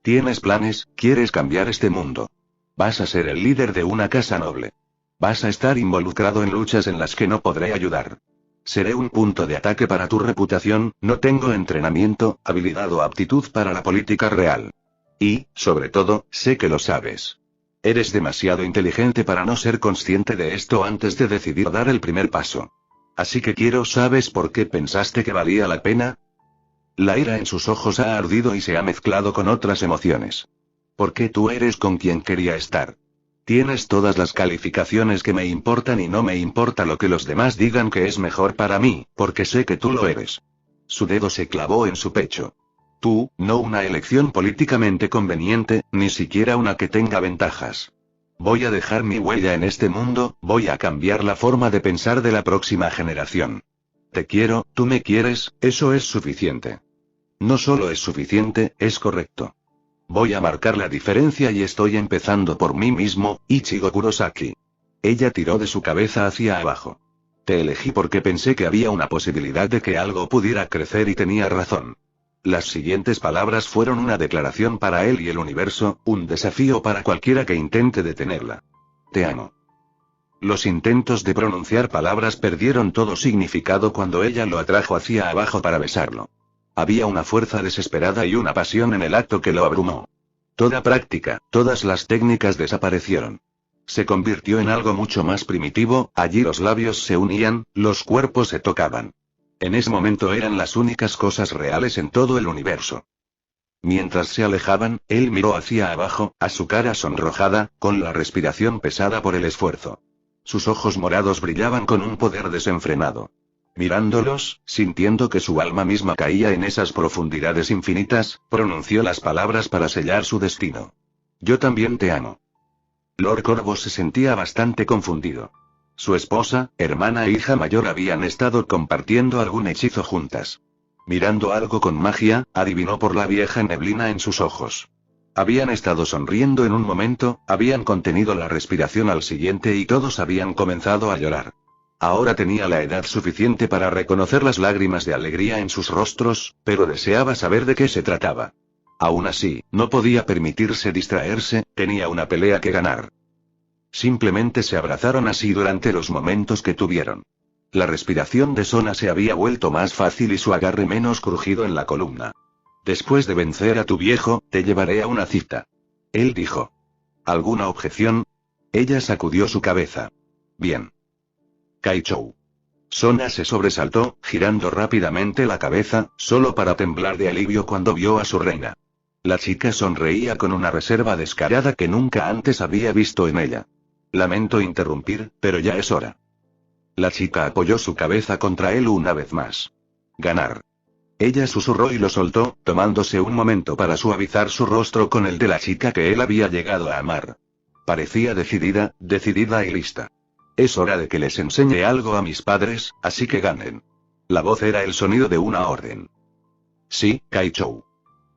Tienes planes, quieres cambiar este mundo. Vas a ser el líder de una casa noble. Vas a estar involucrado en luchas en las que no podré ayudar. Seré un punto de ataque para tu reputación, no tengo entrenamiento, habilidad o aptitud para la política real. Y, sobre todo, sé que lo sabes. Eres demasiado inteligente para no ser consciente de esto antes de decidir dar el primer paso. Así que ¿sabes por qué pensaste que valía la pena? La ira en sus ojos ha ardido y se ha mezclado con otras emociones. Porque tú eres con quien quería estar. Tienes todas las calificaciones que me importan y no me importa lo que los demás digan que es mejor para mí, porque sé que tú lo eres. Su dedo se clavó en su pecho. Tú, no una elección políticamente conveniente, ni siquiera una que tenga ventajas. Voy a dejar mi huella en este mundo, voy a cambiar la forma de pensar de la próxima generación. Te quiero, tú me quieres, eso es suficiente. No solo es suficiente, es correcto. Voy a marcar la diferencia y estoy empezando por mí mismo, Ichigo Kurosaki. Ella tiró de su cabeza hacia abajo. Te elegí porque pensé que había una posibilidad de que algo pudiera crecer y tenía razón. Las siguientes palabras fueron una declaración para él y el universo, un desafío para cualquiera que intente detenerla. Te amo. Los intentos de pronunciar palabras perdieron todo significado cuando ella lo atrajo hacia abajo para besarlo. Había una fuerza desesperada y una pasión en el acto que lo abrumó. Toda práctica, todas las técnicas desaparecieron. Se convirtió en algo mucho más primitivo, allí los labios se unían, los cuerpos se tocaban. En ese momento eran las únicas cosas reales en todo el universo. Mientras se alejaban, él miró hacia abajo, a su cara sonrojada, con la respiración pesada por el esfuerzo. Sus ojos morados brillaban con un poder desenfrenado. Mirándolos, sintiendo que su alma misma caía en esas profundidades infinitas, pronunció las palabras para sellar su destino. Yo también te amo. Lord Corvus se sentía bastante confundido. Su esposa, hermana e hija mayor habían estado compartiendo algún hechizo juntas. Mirando algo con magia, adivinó por la vieja neblina en sus ojos. Habían estado sonriendo en un momento, habían contenido la respiración al siguiente y todos habían comenzado a llorar. Ahora tenía la edad suficiente para reconocer las lágrimas de alegría en sus rostros, pero deseaba saber de qué se trataba. Aún así, no podía permitirse distraerse, tenía una pelea que ganar. Simplemente se abrazaron así durante los momentos que tuvieron. La respiración de Sona se había vuelto más fácil y su agarre menos crujido en la columna. Después de vencer a tu viejo, te llevaré a una cita. Él dijo. ¿Alguna objeción? Ella sacudió su cabeza. Bien. Kaichou. Sona se sobresaltó, girando rápidamente la cabeza, solo para temblar de alivio cuando vio a su reina. La chica sonreía con una reserva descarada que nunca antes había visto en ella. Lamento interrumpir, pero ya es hora. La chica apoyó su cabeza contra él una vez más. Ganar. Ella susurró y lo soltó, tomándose un momento para suavizar su rostro con el de la chica que él había llegado a amar. Parecía decidida y lista. Es hora de que les enseñe algo a mis padres, así que ganen. La voz era el sonido de una orden. Sí, Kaichou.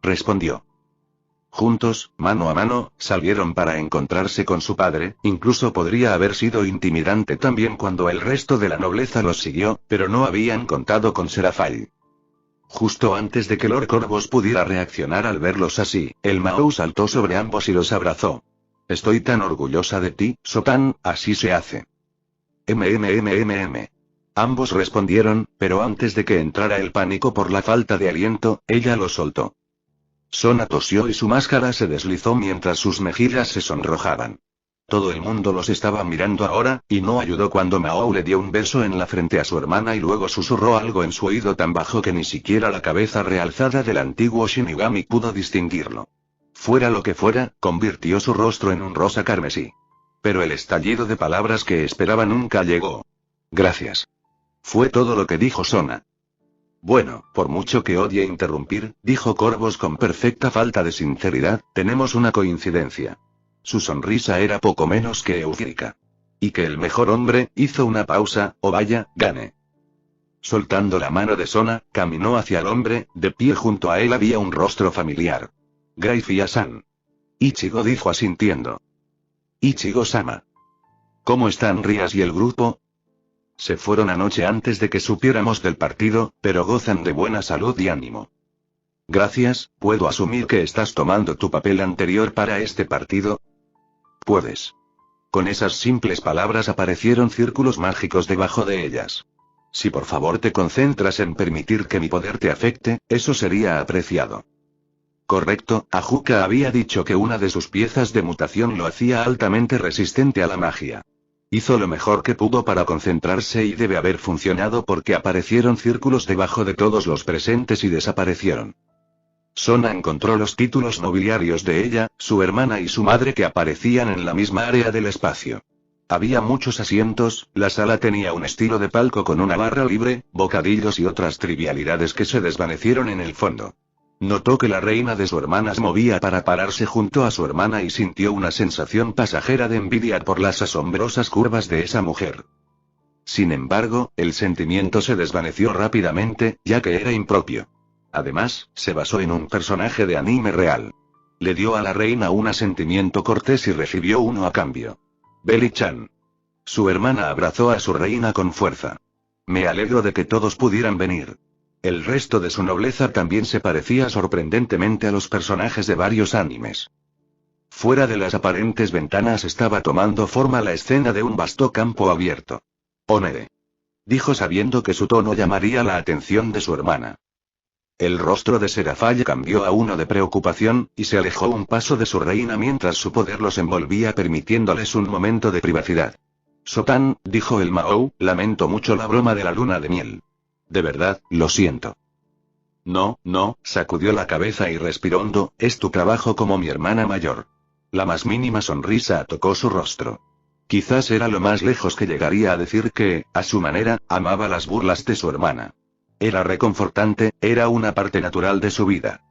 Respondió. Juntos, mano a mano, salieron para encontrarse con su padre, incluso podría haber sido intimidante también cuando el resto de la nobleza los siguió, pero no habían contado con Serafall. Justo antes de que Lord Corvus pudiera reaccionar al verlos así, el Mahou saltó sobre ambos y los abrazó. Estoy tan orgullosa de ti, Sotan, así se hace. Ambos respondieron, pero antes de que entrara el pánico por la falta de aliento, ella lo soltó. Sona tosió y su máscara se deslizó mientras sus mejillas se sonrojaban. Todo el mundo los estaba mirando ahora, y no ayudó cuando Mahou le dio un beso en la frente a su hermana y luego susurró algo en su oído tan bajo que ni siquiera la cabeza realzada del antiguo Shinigami pudo distinguirlo. Fuera lo que fuera, convirtió su rostro en un rosa carmesí. Pero el estallido de palabras que esperaba nunca llegó. Gracias. Fue todo lo que dijo Sona. Bueno, por mucho que odie interrumpir, dijo Corvus con perfecta falta de sinceridad, tenemos una coincidencia. Su sonrisa era poco menos que eufórica. Y que el mejor hombre, hizo una pausa, o vaya, gane. Soltando la mano de Sona, caminó hacia el hombre, de pie junto a él había un rostro familiar. Graifia-san. Ichigo dijo asintiendo. Ichigo-sama. ¿Cómo están Rias y el grupo? Se fueron anoche antes de que supiéramos del partido, pero gozan de buena salud y ánimo. Gracias, ¿puedo asumir que estás tomando tu papel anterior para este partido? Puedes. Con esas simples palabras aparecieron círculos mágicos debajo de ellas. Si por favor te concentras en permitir que mi poder te afecte, eso sería apreciado. Correcto, Ajuka había dicho que una de sus piezas de mutación lo hacía altamente resistente a la magia. Hizo lo mejor que pudo para concentrarse y debe haber funcionado porque aparecieron círculos debajo de todos los presentes y desaparecieron. Sona encontró los títulos nobiliarios de ella, su hermana y su madre que aparecían en la misma área del espacio. Había muchos asientos, la sala tenía un estilo de palco con una barra libre, bocadillos y otras trivialidades que se desvanecieron en el fondo. Notó que la reina de su hermana se movía para pararse junto a su hermana y sintió una sensación pasajera de envidia por las asombrosas curvas de esa mujer. Sin embargo, el sentimiento se desvaneció rápidamente, ya que era impropio. Además, se basó en un personaje de anime real. Le dio a la reina un asentimiento cortés y recibió uno a cambio. Belly-chan. Su hermana abrazó a su reina con fuerza. Me alegro de que todos pudieran venir. El resto de su nobleza también se parecía sorprendentemente a los personajes de varios animes. Fuera de las aparentes ventanas estaba tomando forma la escena de un vasto campo abierto. Onere. Dijo sabiendo que su tono llamaría la atención de su hermana. El rostro de Serafall cambió a uno de preocupación, y se alejó un paso de su reina mientras su poder los envolvía permitiéndoles un momento de privacidad. Sotan, dijo el Mahou, lamento mucho la broma de la luna de miel. De verdad, lo siento. No, no, sacudió la cabeza y respiró hondo, es tu trabajo como mi hermana mayor. La más mínima sonrisa tocó su rostro. Quizás era lo más lejos que llegaría a decir que, a su manera, amaba las burlas de su hermana. Era reconfortante, era una parte natural de su vida.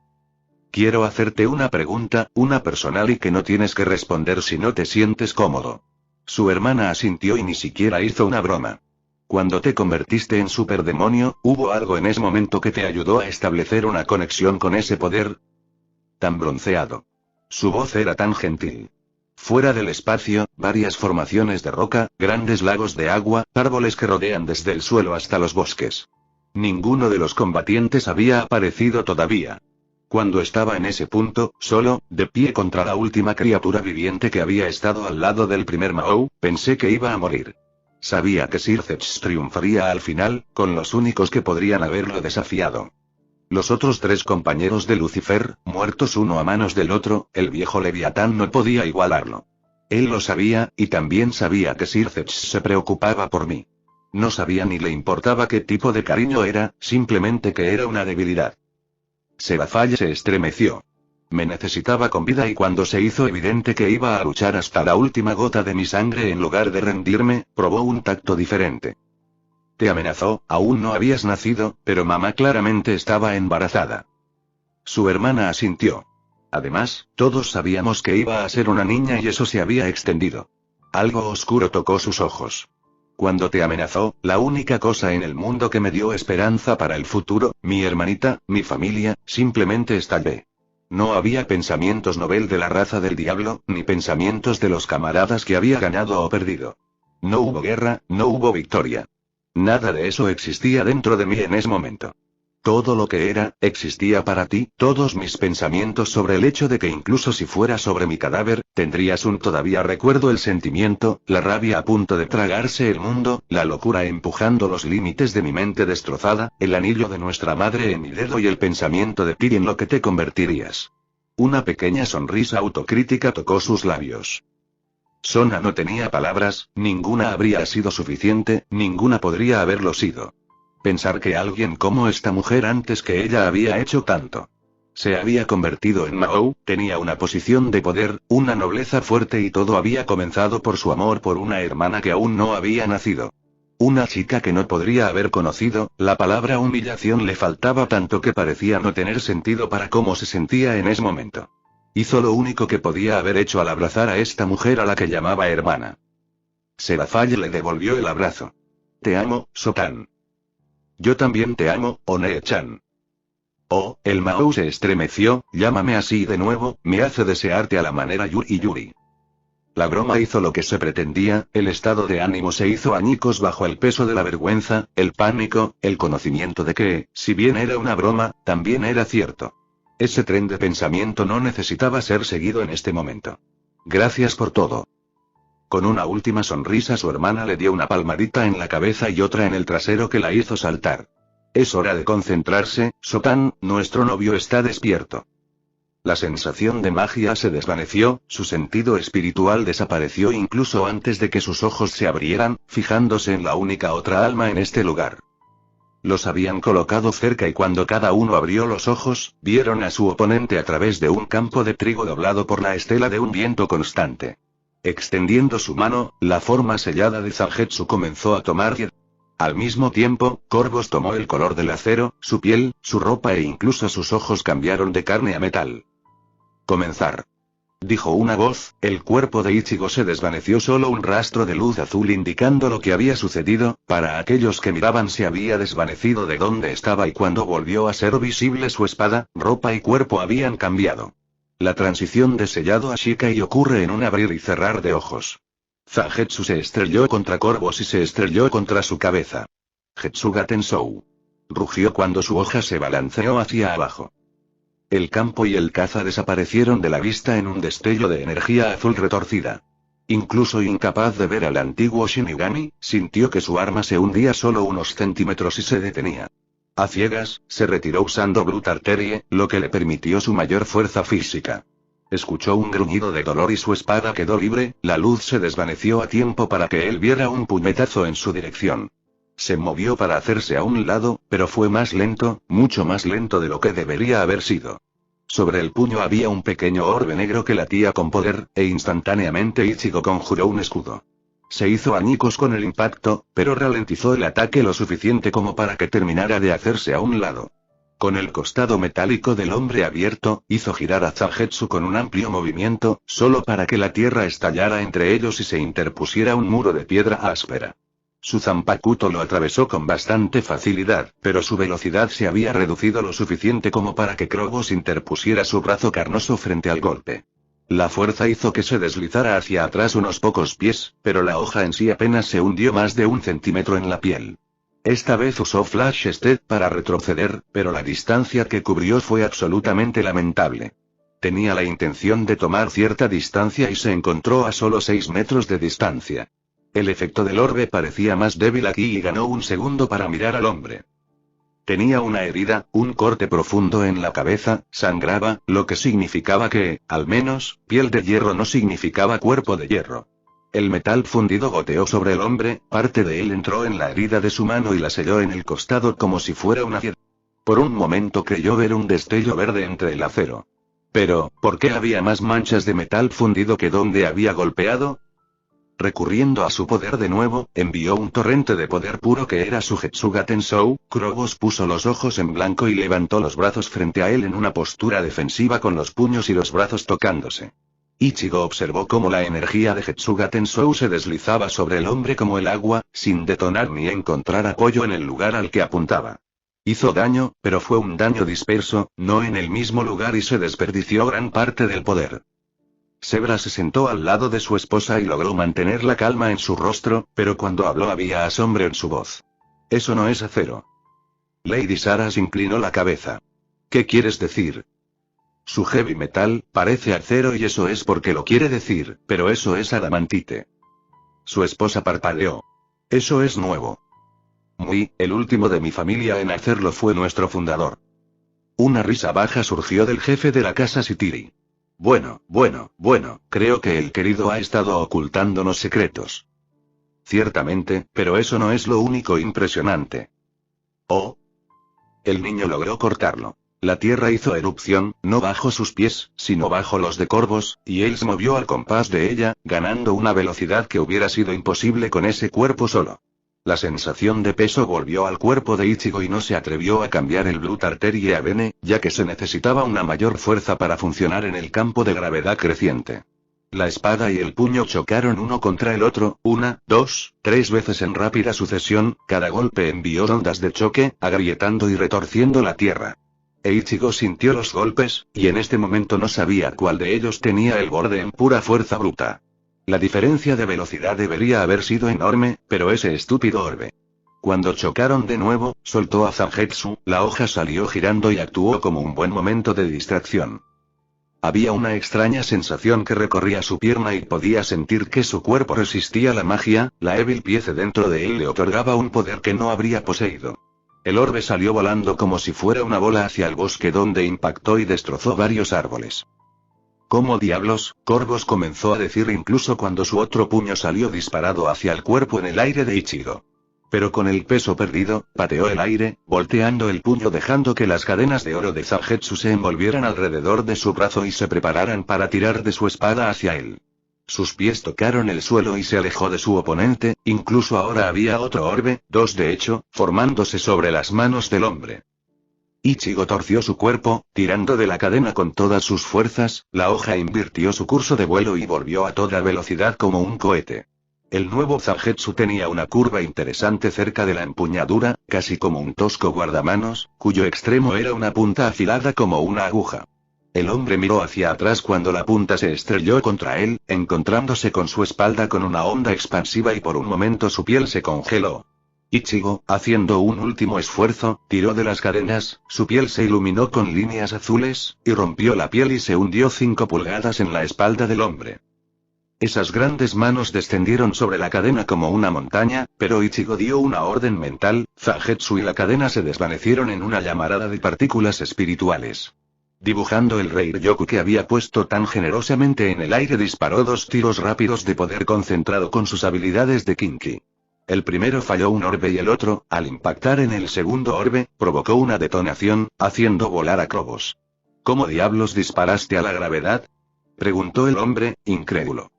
Quiero hacerte una pregunta, una personal y que no tienes que responder si no te sientes cómodo. Su hermana asintió y ni siquiera hizo una broma. Cuando te convertiste en superdemonio, ¿hubo algo en ese momento que te ayudó a establecer una conexión con ese poder? Tan bronceado. Su voz era tan gentil. Fuera del espacio, varias formaciones de roca, grandes lagos de agua, árboles que rodean desde el suelo hasta los bosques. Ninguno de los combatientes había aparecido todavía. Cuando estaba en ese punto, solo, de pie contra la última criatura viviente que había estado al lado del primer Mahou, pensé que iba a morir. Sabía que Sir Zetch triunfaría al final, con los únicos que podrían haberlo desafiado. Los otros 3 compañeros de Lucifer, muertos uno a manos del otro, el viejo Leviatán no podía igualarlo. Él lo sabía, y también sabía que Sir Zetch se preocupaba por mí. No sabía ni le importaba qué tipo de cariño era, simplemente que era una debilidad. Serafall se estremeció. Me necesitaba con vida y cuando se hizo evidente que iba a luchar hasta la última gota de mi sangre en lugar de rendirme, probó un tacto diferente. Te amenazó, aún no habías nacido, pero mamá claramente estaba embarazada. Su hermana asintió. Además, todos sabíamos que iba a ser una niña y eso se había extendido. Algo oscuro tocó sus ojos. Cuando te amenazó, la única cosa en el mundo que me dio esperanza para el futuro, mi hermanita, mi familia, simplemente estallé. No había pensamientos Nobel de la raza del diablo, ni pensamientos de los camaradas que había ganado o perdido. No hubo guerra, no hubo victoria. Nada de eso existía dentro de mí en ese momento. Todo lo que era, existía para ti, todos mis pensamientos sobre el hecho de que incluso si fuera sobre mi cadáver, tendrías un todavía recuerdo el sentimiento, la rabia a punto de tragarse el mundo, la locura empujando los límites de mi mente destrozada, el anillo de nuestra madre en mi dedo y el pensamiento de ti en lo que te convertirías. Una pequeña sonrisa autocrítica tocó sus labios. Sona no tenía palabras, ninguna habría sido suficiente, ninguna podría haberlo sido. Pensar que alguien como esta mujer antes que ella había hecho tanto. Se había convertido en Mahou, tenía una posición de poder, una nobleza fuerte y todo había comenzado por su amor por una hermana que aún no había nacido. Una chica que no podría haber conocido, la palabra humillación le faltaba tanto que parecía no tener sentido para cómo se sentía en ese momento. Hizo lo único que podía haber hecho al abrazar a esta mujer a la que llamaba hermana. Serafall le devolvió el abrazo. Te amo, Sotan. Yo también te amo, One-chan. Oh, el Mahou se estremeció, llámame así de nuevo, me hace desearte a la manera Yuri Yuri. La broma hizo lo que se pretendía, el estado de ánimo se hizo añicos bajo el peso de la vergüenza, el pánico, el conocimiento de que, si bien era una broma, también era cierto. Ese tren de pensamiento no necesitaba ser seguido en este momento. Gracias por todo. Con una última sonrisa su hermana le dio una palmadita en la cabeza y otra en el trasero que la hizo saltar. Es hora de concentrarse, Sotan, nuestro novio está despierto. La sensación de magia se desvaneció, su sentido espiritual desapareció incluso antes de que sus ojos se abrieran, fijándose en la única otra alma en este lugar. Los habían colocado cerca y cuando cada uno abrió los ojos, vieron a su oponente a través de un campo de trigo doblado por la estela de un viento constante. Extendiendo su mano, la forma sellada de Zangetsu comenzó a tomar vida. Al mismo tiempo, Corvus tomó el color del acero, su piel, su ropa e incluso sus ojos cambiaron de carne a metal. Comenzar. Dijo una voz, el cuerpo de Ichigo se desvaneció, solo un rastro de luz azul indicando lo que había sucedido, para aquellos que miraban se había desvanecido de donde estaba y cuando volvió a ser visible su espada, ropa y cuerpo habían cambiado. La transición de sellado a Shikai ocurre en un abrir y cerrar de ojos. Zangetsu se estrelló contra Corvus y se estrelló contra su cabeza. Getsuga Tensou. Rugió cuando su hoja se balanceó hacia abajo. El campo y el caza desaparecieron de la vista en un destello de energía azul retorcida. Incluso incapaz de ver al antiguo Shinigami, sintió que su arma se hundía solo unos centímetros y se detenía. A ciegas, se retiró usando Brute Arterie, lo que le permitió su mayor fuerza física. Escuchó un gruñido de dolor y su espada quedó libre, la luz se desvaneció a tiempo para que él viera un puñetazo en su dirección. Se movió para hacerse a un lado, pero fue más lento, mucho más lento de lo que debería haber sido. Sobre el puño había un pequeño orbe negro que latía con poder, e instantáneamente Ichigo conjuró un escudo. Se hizo añicos con el impacto, pero ralentizó el ataque lo suficiente como para que terminara de hacerse a un lado. Con el costado metálico del hombre abierto, hizo girar a Zangetsu con un amplio movimiento, solo para que la tierra estallara entre ellos y se interpusiera un muro de piedra áspera. Su Zanpakuto lo atravesó con bastante facilidad, pero su velocidad se había reducido lo suficiente como para que Krobos interpusiera su brazo carnoso frente al golpe. La fuerza hizo que se deslizara hacia atrás unos pocos pies, pero la hoja en sí apenas se hundió más de 1 centímetro en la piel. Esta vez usó Flash Step para retroceder, pero la distancia que cubrió fue absolutamente lamentable. Tenía la intención de tomar cierta distancia y se encontró a solo 6 metros de distancia. El efecto del orbe parecía más débil aquí y ganó un segundo para mirar al hombre. Tenía una herida, un corte profundo en la cabeza, sangraba, lo que significaba que, al menos, piel de hierro no significaba cuerpo de hierro. El metal fundido goteó sobre el hombre, parte de él entró en la herida de su mano y la selló en el costado como si fuera una piedra. Por un momento creyó ver un destello verde entre el acero. Pero, ¿por qué había más manchas de metal fundido que donde había golpeado? Recurriendo a su poder de nuevo, envió un torrente de poder puro que era su Getsuga Tensou. Krobos puso los ojos en blanco y levantó los brazos frente a él en una postura defensiva con los puños y los brazos tocándose. Ichigo observó cómo la energía de Getsuga Tensou se deslizaba sobre el hombre como el agua, sin detonar ni encontrar apoyo en el lugar al que apuntaba. Hizo daño, pero fue un daño disperso, no en el mismo lugar y se desperdició gran parte del poder. Zebra se sentó al lado de su esposa y logró mantener la calma en su rostro, pero cuando habló había asombro en su voz. Eso no es acero. Lady Saras inclinó la cabeza. ¿Qué quieres decir? Su heavy metal parece acero y eso es porque lo quiere decir, pero eso es adamantite. Su esposa parpadeó. Eso es nuevo. El último de mi familia en hacerlo fue nuestro fundador. Una risa baja surgió del jefe de la casa Sitiri. Bueno, creo que el querido ha estado ocultándonos secretos. Ciertamente, pero eso no es lo único impresionante. Oh. El niño logró cortarlo. La tierra hizo erupción, no bajo sus pies, sino bajo los de Corvos, y él se movió al compás de ella, ganando una velocidad que hubiera sido imposible con ese cuerpo solo. La sensación de peso volvió al cuerpo de Ichigo y no se atrevió a cambiar el Blood Arterie Vene, ya que se necesitaba una mayor fuerza para funcionar en el campo de gravedad creciente. La espada y el puño chocaron uno contra el otro, 1, 2, 3 veces en rápida sucesión, cada golpe envió ondas de choque, agrietando y retorciendo la tierra. Ichigo sintió los golpes, y en este momento no sabía cuál de ellos tenía el borde en pura fuerza bruta. La diferencia de velocidad debería haber sido enorme, pero ese estúpido orbe. Cuando chocaron de nuevo, soltó a Zangetsu, la hoja salió girando y actuó como un buen momento de distracción. Había una extraña sensación que recorría su pierna y podía sentir que su cuerpo resistía la magia, la Evil Piece dentro de él le otorgaba un poder que no habría poseído. El orbe salió volando como si fuera una bola hacia el bosque donde impactó y destrozó varios árboles. ¿Cómo diablos? Corvos comenzó a decir incluso cuando su otro puño salió disparado hacia el cuerpo en el aire de Ichigo. Pero con el peso perdido, pateó el aire, volteando el puño dejando que las cadenas de oro de Zangetsu se envolvieran alrededor de su brazo y se prepararan para tirar de su espada hacia él. Sus pies tocaron el suelo y se alejó de su oponente, incluso ahora había otro orbe, 2 de hecho, formándose sobre las manos del hombre. Ichigo torció su cuerpo, tirando de la cadena con todas sus fuerzas, la hoja invirtió su curso de vuelo y volvió a toda velocidad como un cohete. El nuevo Zangetsu tenía una curva interesante cerca de la empuñadura, casi como un tosco guardamanos, cuyo extremo era una punta afilada como una aguja. El hombre miró hacia atrás cuando la punta se estrelló contra él, encontrándose con su espalda con una onda expansiva y por un momento su piel se congeló. Ichigo, haciendo un último esfuerzo, tiró de las cadenas, su piel se iluminó con líneas azules, y rompió la piel y se hundió 5 pulgadas en la espalda del hombre. Esas grandes manos descendieron sobre la cadena como una montaña, pero Ichigo dio una orden mental, Zangetsu y la cadena se desvanecieron en una llamarada de partículas espirituales. Dibujando el rey Ryoku que había puesto tan generosamente en el aire disparó 2 tiros rápidos de poder concentrado con sus habilidades de Kinki. El primero falló un orbe y el otro, al impactar en el segundo orbe, provocó una detonación, haciendo volar a Krobos. ¿Cómo diablos disparaste a la gravedad?, preguntó el hombre, incrédulo.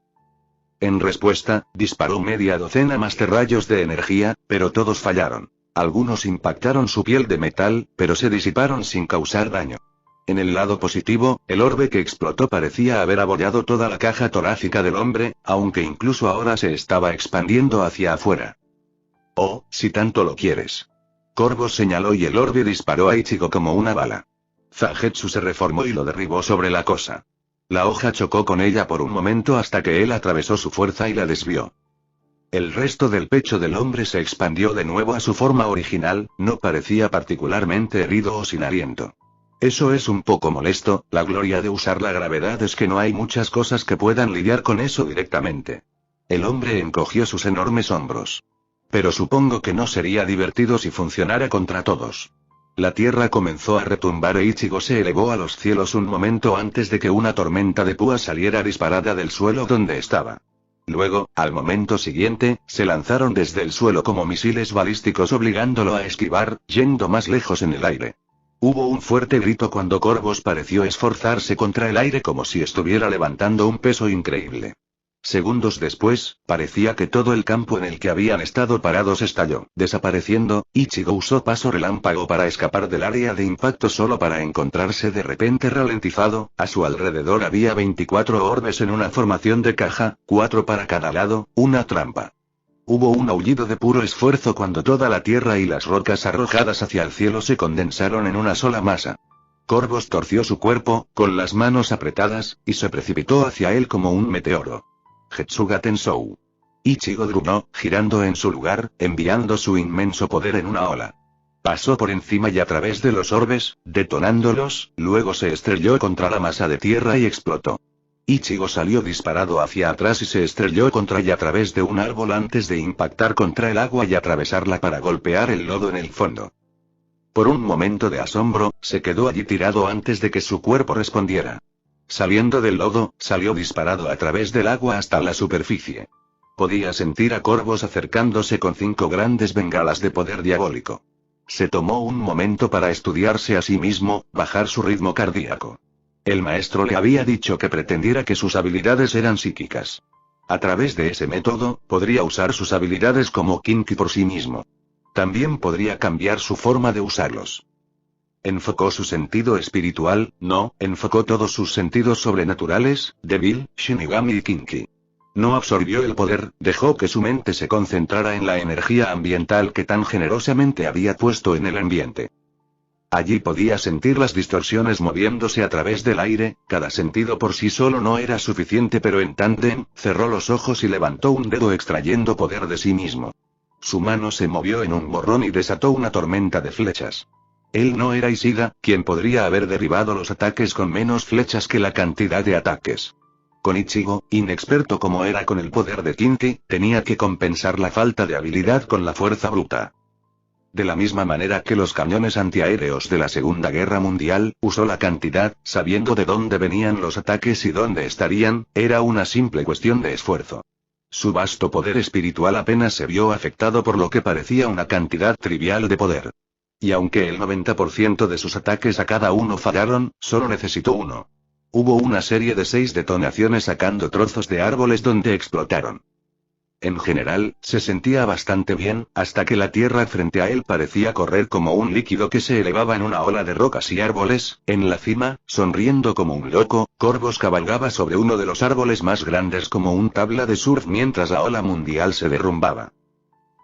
En respuesta, disparó media docena más de rayos de energía, pero todos fallaron. Algunos impactaron su piel de metal, pero se disiparon sin causar daño. En el lado positivo, el orbe que explotó parecía haber abollado toda la caja torácica del hombre, aunque incluso ahora se estaba expandiendo hacia afuera. Oh, si tanto lo quieres. Corvus señaló y el orbe disparó a Ichigo como una bala. Zangetsu se reformó y lo derribó sobre la cosa. La hoja chocó con ella por un momento hasta que él atravesó su fuerza y la desvió. El resto del pecho del hombre se expandió de nuevo a su forma original, no parecía particularmente herido o sin aliento. Eso es un poco molesto, la gloria de usar la gravedad es que no hay muchas cosas que puedan lidiar con eso directamente. El hombre encogió sus enormes hombros. Pero supongo que no sería divertido si funcionara contra todos. La tierra comenzó a retumbar e Ichigo se elevó a los cielos un momento antes de que una tormenta de púas saliera disparada del suelo donde estaba. Luego, al momento siguiente, se lanzaron desde el suelo como misiles balísticos obligándolo a esquivar, yendo más lejos en el aire. Hubo un fuerte grito cuando Corvus pareció esforzarse contra el aire como si estuviera levantando un peso increíble. Segundos después, parecía que todo el campo en el que habían estado parados estalló. Desapareciendo, Ichigo usó paso relámpago para escapar del área de impacto solo para encontrarse de repente ralentizado. A su alrededor había 24 orbes en una formación de caja, 4 para cada lado, una trampa. Hubo un aullido de puro esfuerzo cuando toda la tierra y las rocas arrojadas hacia el cielo se condensaron en una sola masa. Corvus torció su cuerpo, con las manos apretadas, y se precipitó hacia él como un meteoro. Getsuga Tensou. Ichigo gruñó, girando en su lugar, enviando su inmenso poder en una ola. Pasó por encima y a través de los orbes, detonándolos, luego se estrelló contra la masa de tierra y explotó. Ichigo salió disparado hacia atrás y se estrelló contra y a través de un árbol antes de impactar contra el agua y atravesarla para golpear el lodo en el fondo. Por un momento de asombro, se quedó allí tirado antes de que su cuerpo respondiera. Saliendo del lodo, salió disparado a través del agua hasta la superficie. Podía sentir a Corvus acercándose con 5 grandes bengalas de poder diabólico. Se tomó un momento para estudiarse a sí mismo, bajar su ritmo cardíaco. El maestro le había dicho que pretendiera que sus habilidades eran psíquicas. A través de ese método, podría usar sus habilidades como Kinki por sí mismo. También podría cambiar su forma de usarlos. Enfocó su sentido espiritual, no, enfocó todos sus sentidos sobrenaturales, débil, Shinigami y Kinki. No absorbió el poder, dejó que su mente se concentrara en la energía ambiental que tan generosamente había puesto en el ambiente. Allí podía sentir las distorsiones moviéndose a través del aire, cada sentido por sí solo no era suficiente pero en tándem, cerró los ojos y levantó un dedo extrayendo poder de sí mismo. Su mano se movió en un borrón y desató una tormenta de flechas. Él no era Ishida, quien podría haber derribado los ataques con menos flechas que la cantidad de ataques. Con Ichigo, inexperto como era con el poder de Kinki, tenía que compensar la falta de habilidad con la fuerza bruta. De la misma manera que los cañones antiaéreos de la Segunda Guerra Mundial, usó la cantidad, sabiendo de dónde venían los ataques y dónde estarían, era una simple cuestión de esfuerzo. Su vasto poder espiritual apenas se vio afectado por lo que parecía una cantidad trivial de poder. Y aunque el 90% de sus ataques a cada uno fallaron, solo necesitó uno. Hubo una serie de 6 detonaciones sacando trozos de árboles donde explotaron. En general, se sentía bastante bien, hasta que la tierra frente a él parecía correr como un líquido que se elevaba en una ola de rocas y árboles. En la cima, sonriendo como un loco, Corvus cabalgaba sobre uno de los árboles más grandes como un tabla de surf mientras la ola mundial se derrumbaba.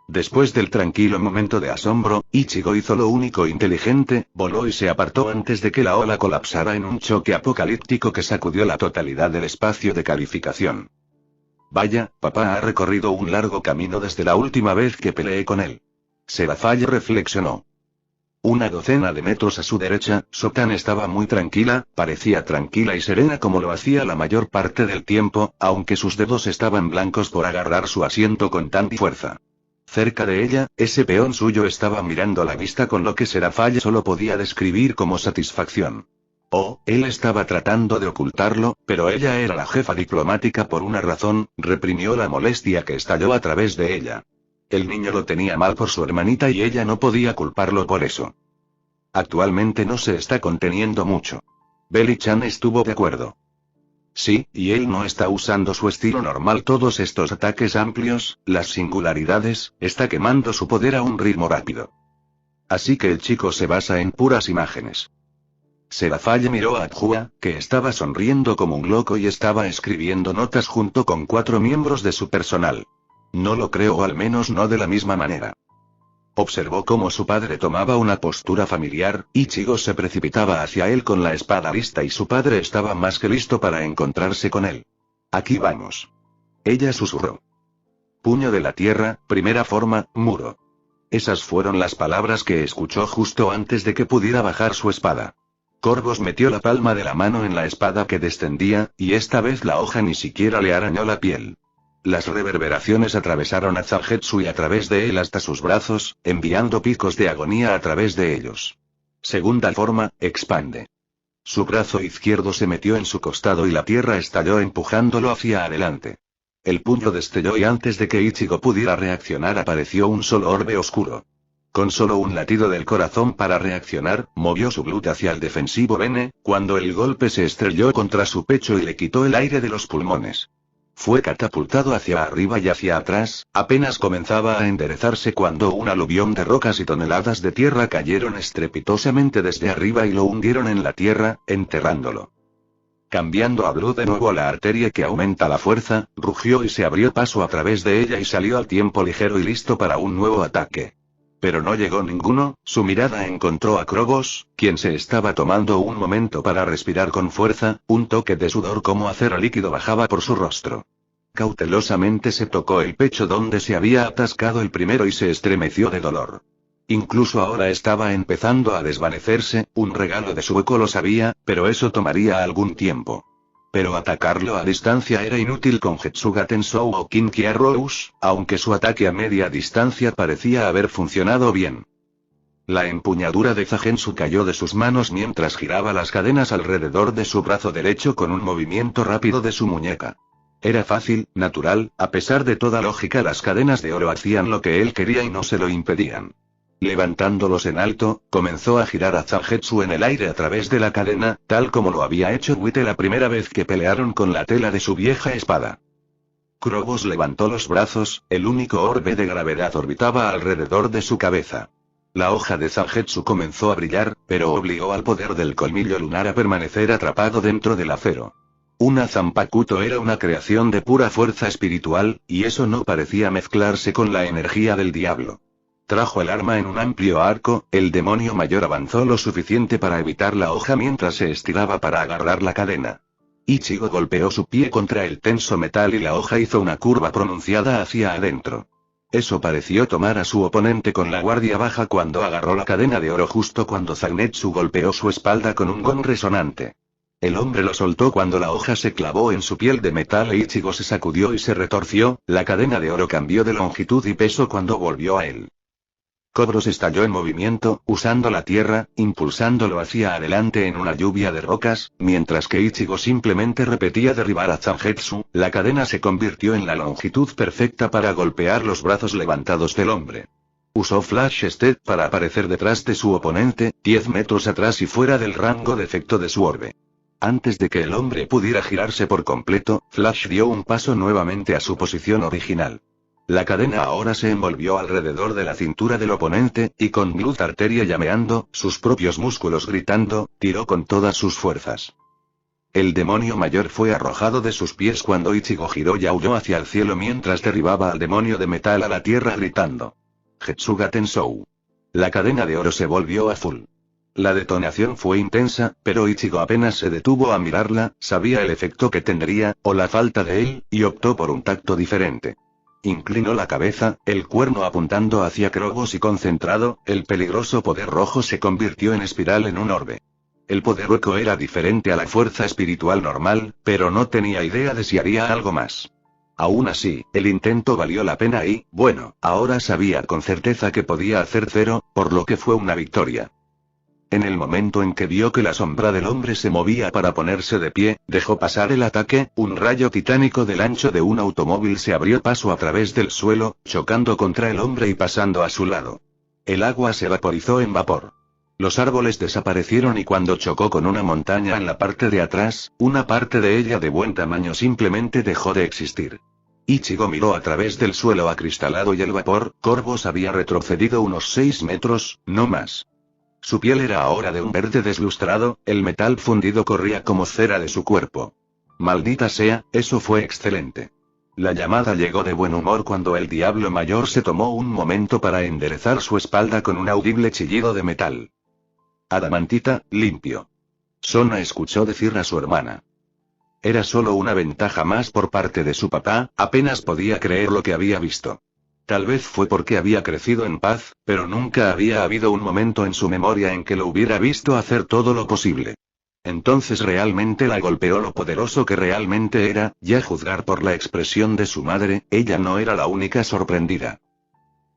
Después del tranquilo momento de asombro, Ichigo hizo lo único inteligente, voló y se apartó antes de que la ola colapsara en un choque apocalíptico que sacudió la totalidad del espacio de calificación. Vaya, papá ha recorrido un largo camino desde la última vez que peleé con él. Serafall reflexionó. Una docena de metros a su derecha, Sotan estaba muy tranquila, parecía tranquila y serena como lo hacía la mayor parte del tiempo, aunque sus dedos estaban blancos por agarrar su asiento con tanta fuerza. Cerca de ella, ese peón suyo estaba mirando la vista con lo que Serafall solo podía describir como satisfacción. Oh, él estaba tratando de ocultarlo, pero ella era la jefa diplomática por una razón, reprimió la molestia que estalló a través de ella. El niño lo tenía mal por su hermanita y ella no podía culparlo por eso. Actualmente no se está conteniendo mucho. Belly-chan estuvo de acuerdo. Sí, y él no está usando su estilo normal. Todos estos ataques amplios, las singularidades, está quemando su poder a un ritmo rápido. Así que el chico se basa en puras imágenes. Serafaye miró a Adjua, que estaba sonriendo como un loco y estaba escribiendo notas junto con 4 miembros de su personal. No lo creo, o al menos no de la misma manera. Observó cómo su padre tomaba una postura familiar, Ichigo se precipitaba hacia él con la espada lista y su padre estaba más que listo para encontrarse con él. Aquí vamos. Ella susurró. Puño de la tierra, primera forma, muro. Esas fueron las palabras que escuchó justo antes de que pudiera bajar su espada. Corvus metió la palma de la mano en la espada que descendía, y esta vez la hoja ni siquiera le arañó la piel. Las reverberaciones atravesaron a Zangetsu y a través de él hasta sus brazos, enviando picos de agonía a través de ellos. Segunda forma, expande. Su brazo izquierdo se metió en su costado y la tierra estalló empujándolo hacia adelante. El puño destelló y antes de que Ichigo pudiera reaccionar apareció un solo orbe oscuro. Con solo un latido del corazón para reaccionar, movió su glute hacia el defensivo Bene, cuando el golpe se estrelló contra su pecho y le quitó el aire de los pulmones. Fue catapultado hacia arriba y hacia atrás, apenas comenzaba a enderezarse cuando un aluvión de rocas y toneladas de tierra cayeron estrepitosamente desde arriba y lo hundieron en la tierra, enterrándolo. Cambiando a Blue de nuevo, la arteria que aumenta la fuerza, rugió y se abrió paso a través de ella y salió al tiempo ligero y listo para un nuevo ataque. Pero no llegó ninguno, su mirada encontró a Krogos, quien se estaba tomando un momento para respirar con fuerza, un toque de sudor como acero líquido bajaba por su rostro. Cautelosamente se tocó el pecho donde se había atascado el primero y se estremeció de dolor. Incluso ahora estaba empezando a desvanecerse, un regalo de Sueko lo sabía, pero eso tomaría algún tiempo. Pero atacarlo a distancia era inútil con Getsuga Tensou o Kinki Arrows, aunque su ataque a media distancia parecía haber funcionado bien. La empuñadura de Zagensu cayó de sus manos mientras giraba las cadenas alrededor de su brazo derecho con un movimiento rápido de su muñeca. Era fácil, natural, a pesar de toda lógica las cadenas de oro hacían lo que él quería y no se lo impedían. Levantándolos en alto, comenzó a girar a Zangetsu en el aire a través de la cadena, tal como lo había hecho Wite la primera vez que pelearon con la tela de su vieja espada. Krogos levantó los brazos, el único orbe de gravedad orbitaba alrededor de su cabeza. La hoja de Zangetsu comenzó a brillar, pero obligó al poder del colmillo lunar a permanecer atrapado dentro del acero. Una Zanpakuto era una creación de pura fuerza espiritual, y eso no parecía mezclarse con la energía del diablo. Trajo el arma en un amplio arco, el demonio mayor avanzó lo suficiente para evitar la hoja mientras se estiraba para agarrar la cadena. Ichigo golpeó su pie contra el tenso metal y la hoja hizo una curva pronunciada hacia adentro. Eso pareció tomar a su oponente con la guardia baja cuando agarró la cadena de oro justo cuando Zangetsu golpeó su espalda con un gong resonante. El hombre lo soltó cuando la hoja se clavó en su piel de metal e Ichigo se sacudió y se retorció, la cadena de oro cambió de longitud y peso cuando volvió a él. Corvus estalló en movimiento, usando la tierra, impulsándolo hacia adelante en una lluvia de rocas, mientras que Ichigo simplemente repetía derribar a Zangetsu, la cadena se convirtió en la longitud perfecta para golpear los brazos levantados del hombre. Usó Flash Step para aparecer detrás de su oponente, 10 metros atrás y fuera del rango de efecto de su orbe. Antes de que el hombre pudiera girarse por completo, Flash dio un paso nuevamente a su posición original. La cadena ahora se envolvió alrededor de la cintura del oponente, y con Blood Arteria llameando, sus propios músculos gritando, tiró con todas sus fuerzas. El demonio mayor fue arrojado de sus pies cuando Ichigo giró y aulló hacia el cielo mientras derribaba al demonio de metal a la tierra gritando. Getsuga Tensou. La cadena de oro se volvió azul. La detonación fue intensa, pero Ichigo apenas se detuvo a mirarla, sabía el efecto que tendría, o la falta de él, y optó por un tacto diferente. Inclinó la cabeza, el cuerno apuntando hacia Krogos y concentrado, el peligroso poder rojo se convirtió en espiral en un orbe. El poder hueco era diferente a la fuerza espiritual normal, pero no tenía idea de si haría algo más. Aún así, el intento valió la pena y, bueno, ahora sabía con certeza que podía hacer cero, por lo que fue una victoria. En el momento en que vio que la sombra del hombre se movía para ponerse de pie, dejó pasar el ataque, un rayo titánico del ancho de un automóvil se abrió paso a través del suelo, chocando contra el hombre y pasando a su lado. El agua se vaporizó en vapor. Los árboles desaparecieron y cuando chocó con una montaña en la parte de atrás, una parte de ella de buen tamaño simplemente dejó de existir. Ichigo miró a través del suelo acristalado y el vapor, Corvus había retrocedido unos 6 metros, no más. Su piel era ahora de un verde deslustrado, el metal fundido corría como cera de su cuerpo. Maldita sea, eso fue excelente. La llamada llegó de buen humor cuando el Diablo Mayor se tomó un momento para enderezar su espalda con un audible chillido de metal. Adamantita, limpio. Sona escuchó decir a su hermana. Era solo una ventaja más por parte de su papá, apenas podía creer lo que había visto. Tal vez fue porque había crecido en paz, pero nunca había habido un momento en su memoria en que lo hubiera visto hacer todo lo posible. Entonces realmente la golpeó lo poderoso que realmente era, y a juzgar por la expresión de su madre, ella no era la única sorprendida.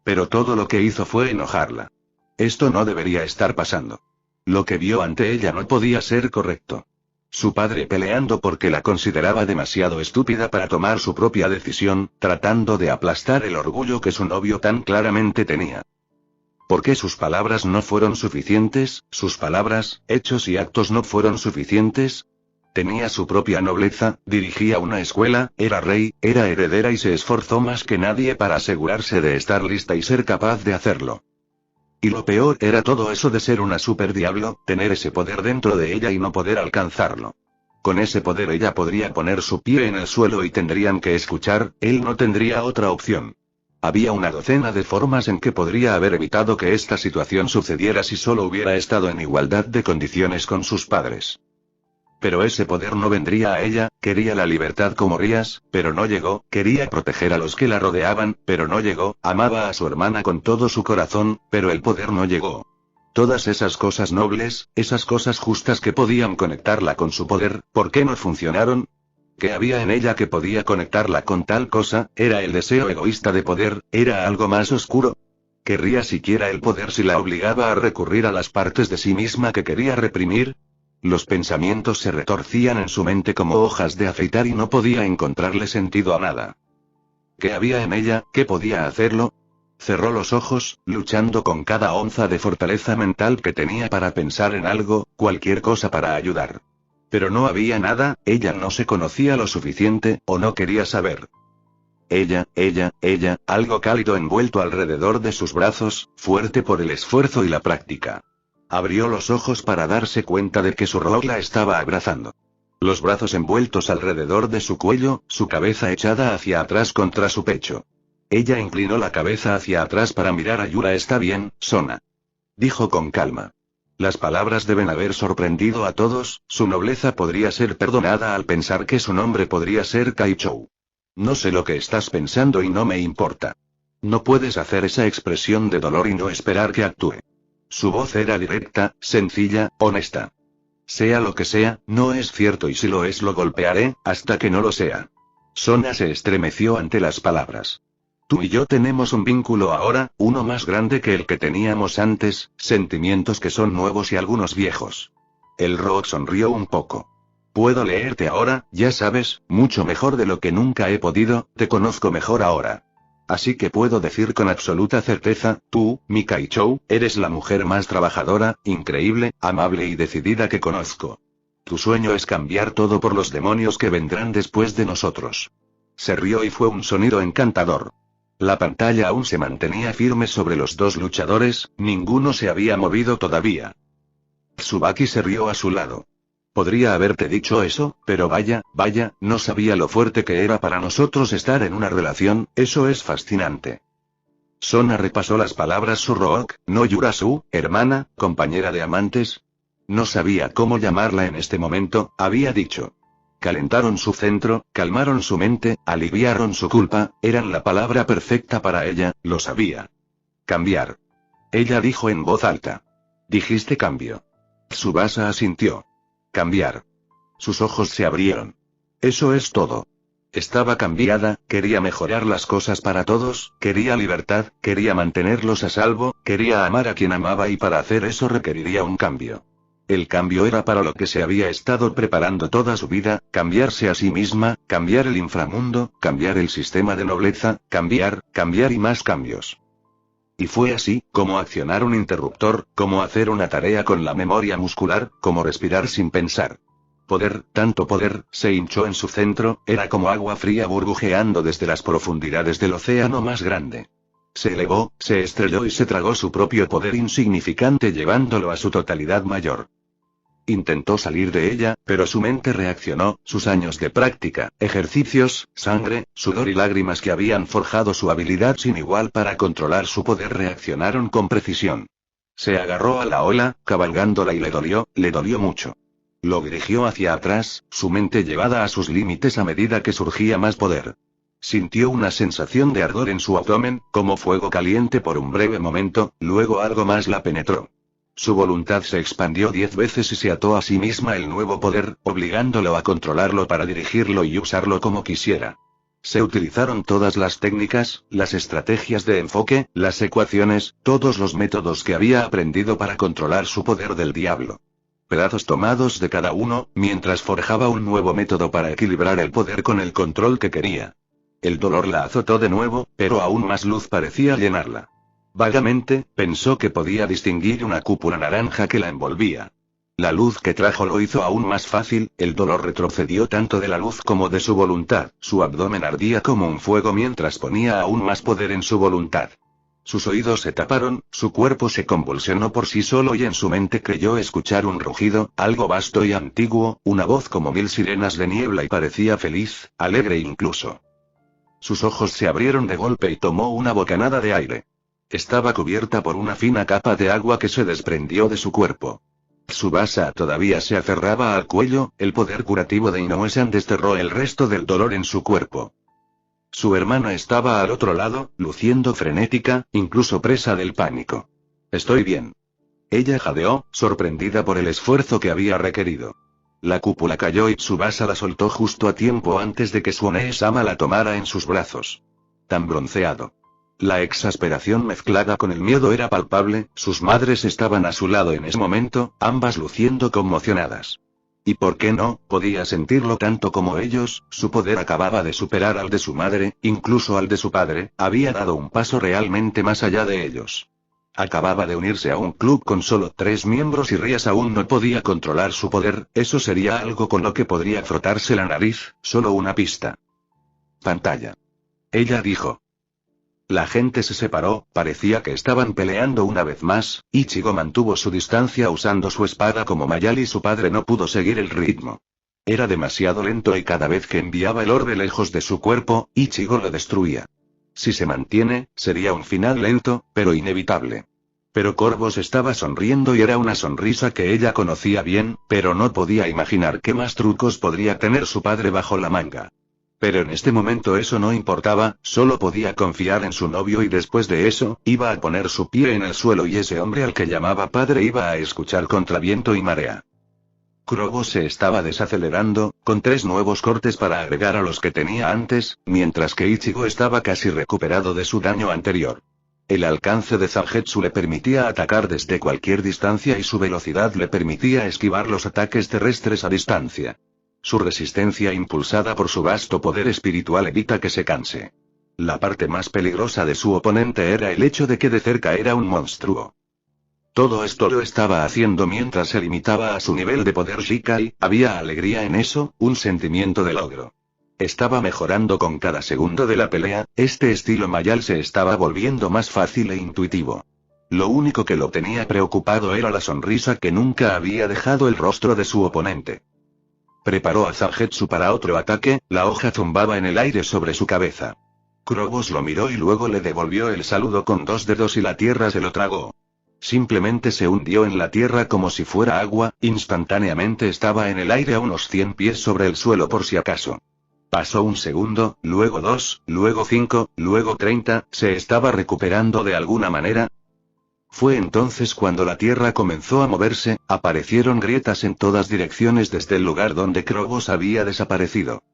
Pero todo lo que hizo fue enojarla. Esto no debería estar pasando. Lo que vio ante ella no podía ser correcto. Su padre peleando porque la consideraba demasiado estúpida para tomar su propia decisión, tratando de aplastar el orgullo que su novio tan claramente tenía. ¿Por qué sus palabras no fueron suficientes? ¿Sus palabras, hechos y actos no fueron suficientes? Tenía su propia nobleza, dirigía una escuela, era rey, era heredera y se esforzó más que nadie para asegurarse de estar lista y ser capaz de hacerlo. Y lo peor era todo eso de ser una super diablo, tener ese poder dentro de ella y no poder alcanzarlo. Con ese poder ella podría poner su pie en el suelo y tendrían que escuchar, él no tendría otra opción. Había una docena de formas en que podría haber evitado que esta situación sucediera si solo hubiera estado en igualdad de condiciones con sus padres. Pero ese poder no vendría a ella, quería la libertad como Rías, pero no llegó, quería proteger a los que la rodeaban, pero no llegó, amaba a su hermana con todo su corazón, pero el poder no llegó. Todas esas cosas nobles, esas cosas justas que podían conectarla con su poder, ¿por qué no funcionaron? ¿Qué había en ella que podía conectarla con tal cosa? ¿Era el deseo egoísta de poder? ¿Era algo más oscuro? ¿Querría siquiera el poder si la obligaba a recurrir a las partes de sí misma que quería reprimir? Los pensamientos se retorcían en su mente como hojas de afeitar y no podía encontrarle sentido a nada. ¿Qué había en ella? ¿Qué podía hacerlo? Cerró los ojos, luchando con cada onza de fortaleza mental que tenía para pensar en algo, cualquier cosa para ayudar. Pero no había nada, ella no se conocía lo suficiente, o no quería saber. Ella, algo cálido envuelto alrededor de sus brazos, fuerte por el esfuerzo y la práctica. Abrió los ojos para darse cuenta de que su reloj la estaba abrazando. Los brazos envueltos alrededor de su cuello, su cabeza echada hacia atrás contra su pecho. Ella inclinó la cabeza hacia atrás para mirar a Yura. Está bien, Sona. Dijo con calma. Las palabras deben haber sorprendido a todos, su nobleza podría ser perdonada al pensar que su nombre podría ser Kaichou. No sé lo que estás pensando y no me importa. No puedes hacer esa expresión de dolor y no esperar que actúe. Su voz era directa, sencilla, honesta. Sea lo que sea, no es cierto y si lo es lo golpearé, hasta que no lo sea. Sona se estremeció ante las palabras. Tú y yo tenemos un vínculo ahora, uno más grande que el que teníamos antes, sentimientos que son nuevos y algunos viejos. El Rook sonrió un poco. Puedo leerte ahora, ya sabes, mucho mejor de lo que nunca he podido, te conozco mejor ahora. Así que puedo decir con absoluta certeza, tú, mi Kaichou, eres la mujer más trabajadora, increíble, amable y decidida que conozco. Tu sueño es cambiar todo por los demonios que vendrán después de nosotros. Se rió y fue un sonido encantador. La pantalla aún se mantenía firme sobre los dos luchadores, ninguno se había movido todavía. Tsubaki se rió a su lado. Podría haberte dicho eso, pero vaya, no sabía lo fuerte que era para nosotros estar en una relación, eso es fascinante. Sona repasó las palabras su Rook, no Yurasu, hermana, compañera de amantes. No sabía cómo llamarla en este momento, había dicho. Calentaron su centro, calmaron su mente, aliviaron su culpa, eran la palabra perfecta para ella, lo sabía. Cambiar. Ella dijo en voz alta. Dijiste cambio. Tsubasa asintió. Cambiar. Sus ojos se abrieron. Eso es todo. Estaba cambiada, quería mejorar las cosas para todos, quería libertad, quería mantenerlos a salvo, quería amar a quien amaba y para hacer eso requeriría un cambio. El cambio era para lo que se había estado preparando toda su vida, cambiarse a sí misma, cambiar el inframundo, cambiar el sistema de nobleza, cambiar y más cambios. Y fue así, como accionar un interruptor, como hacer una tarea con la memoria muscular, como respirar sin pensar. Poder, tanto poder, se hinchó en su centro, era como agua fría burbujeando desde las profundidades del océano más grande. Se elevó, se estrelló y se tragó su propio poder insignificante llevándolo a su totalidad mayor. Intentó salir de ella, pero su mente reaccionó, sus años de práctica, ejercicios, sangre, sudor y lágrimas que habían forjado su habilidad sin igual para controlar su poder reaccionaron con precisión. Se agarró a la ola, cabalgándola y le dolió mucho. Lo dirigió hacia atrás, su mente llevada a sus límites a medida que surgía más poder. Sintió una sensación de ardor en su abdomen, como fuego caliente por un breve momento, luego algo más la penetró. Su voluntad se expandió 10 veces y se ató a sí misma el nuevo poder, obligándolo a controlarlo para dirigirlo y usarlo como quisiera. Se utilizaron todas las técnicas, las estrategias de enfoque, las ecuaciones, todos los métodos que había aprendido para controlar su poder del diablo. Pedazos tomados de cada uno, mientras forjaba un nuevo método para equilibrar el poder con el control que quería. El dolor la azotó de nuevo, pero aún más luz parecía llenarla. Vagamente, pensó que podía distinguir una cúpula naranja que la envolvía. La luz que trajo lo hizo aún más fácil, el dolor retrocedió tanto de la luz como de su voluntad, su abdomen ardía como un fuego mientras ponía aún más poder en su voluntad. Sus oídos se taparon, su cuerpo se convulsionó por sí solo y en su mente creyó escuchar un rugido, algo vasto y antiguo, una voz como 1000 sirenas de niebla y parecía feliz, alegre incluso. Sus ojos se abrieron de golpe y tomó una bocanada de aire. Estaba cubierta por una fina capa de agua que se desprendió de su cuerpo. Tsubasa todavía se aferraba al cuello, el poder curativo de Inoue-san desterró el resto del dolor en su cuerpo. Su hermana estaba al otro lado, luciendo frenética, incluso presa del pánico. «Estoy bien». Ella jadeó, sorprendida por el esfuerzo que había requerido. La cúpula cayó y Tsubasa la soltó justo a tiempo antes de que Suone-sama la tomara en sus brazos. Tan bronceado. La exasperación mezclada con el miedo era palpable, sus madres estaban a su lado en ese momento, ambas luciendo conmocionadas. Y por qué no, podía sentirlo tanto como ellos, su poder acababa de superar al de su madre, incluso al de su padre, había dado un paso realmente más allá de ellos. Acababa de unirse a un club con solo 3 miembros y Rías aún no podía controlar su poder, eso sería algo con lo que podría frotarse la nariz, solo una pista. Pantalla. Ella dijo. La gente se separó, parecía que estaban peleando una vez más, Ichigo mantuvo su distancia usando su espada como mayal y su padre no pudo seguir el ritmo. Era demasiado lento y cada vez que enviaba el orbe lejos de su cuerpo, Ichigo lo destruía. Si se mantiene, sería un final lento, pero inevitable. Pero Corvus estaba sonriendo y era una sonrisa que ella conocía bien, pero no podía imaginar qué más trucos podría tener su padre bajo la manga. Pero en este momento eso no importaba, solo podía confiar en su novio y después de eso, iba a poner su pie en el suelo y ese hombre al que llamaba padre iba a escuchar contra viento y marea. Kurobo se estaba desacelerando, con 3 nuevos cortes para agregar a los que tenía antes, mientras que Ichigo estaba casi recuperado de su daño anterior. El alcance de Zangetsu le permitía atacar desde cualquier distancia y su velocidad le permitía esquivar los ataques terrestres a distancia. Su resistencia impulsada por su vasto poder espiritual evita que se canse. La parte más peligrosa de su oponente era el hecho de que de cerca era un monstruo. Todo esto lo estaba haciendo mientras se limitaba a su nivel de poder Shikai, había alegría en eso, un sentimiento de logro. Estaba mejorando con cada segundo de la pelea, este estilo mayal se estaba volviendo más fácil e intuitivo. Lo único que lo tenía preocupado era la sonrisa que nunca había dejado el rostro de su oponente. Preparó a Zangetsu para otro ataque, la hoja zumbaba en el aire sobre su cabeza. Krobos lo miró y luego le devolvió el saludo con 2 dedos y la tierra se lo tragó. Simplemente se hundió en la tierra como si fuera agua, instantáneamente estaba en el aire a unos 100 pies sobre el suelo por si acaso. Pasó un segundo, luego 2, luego 5, luego 30, ¿se estaba recuperando de alguna manera? Fue entonces cuando la tierra comenzó a moverse, aparecieron grietas en todas direcciones desde el lugar donde Krobos había desaparecido.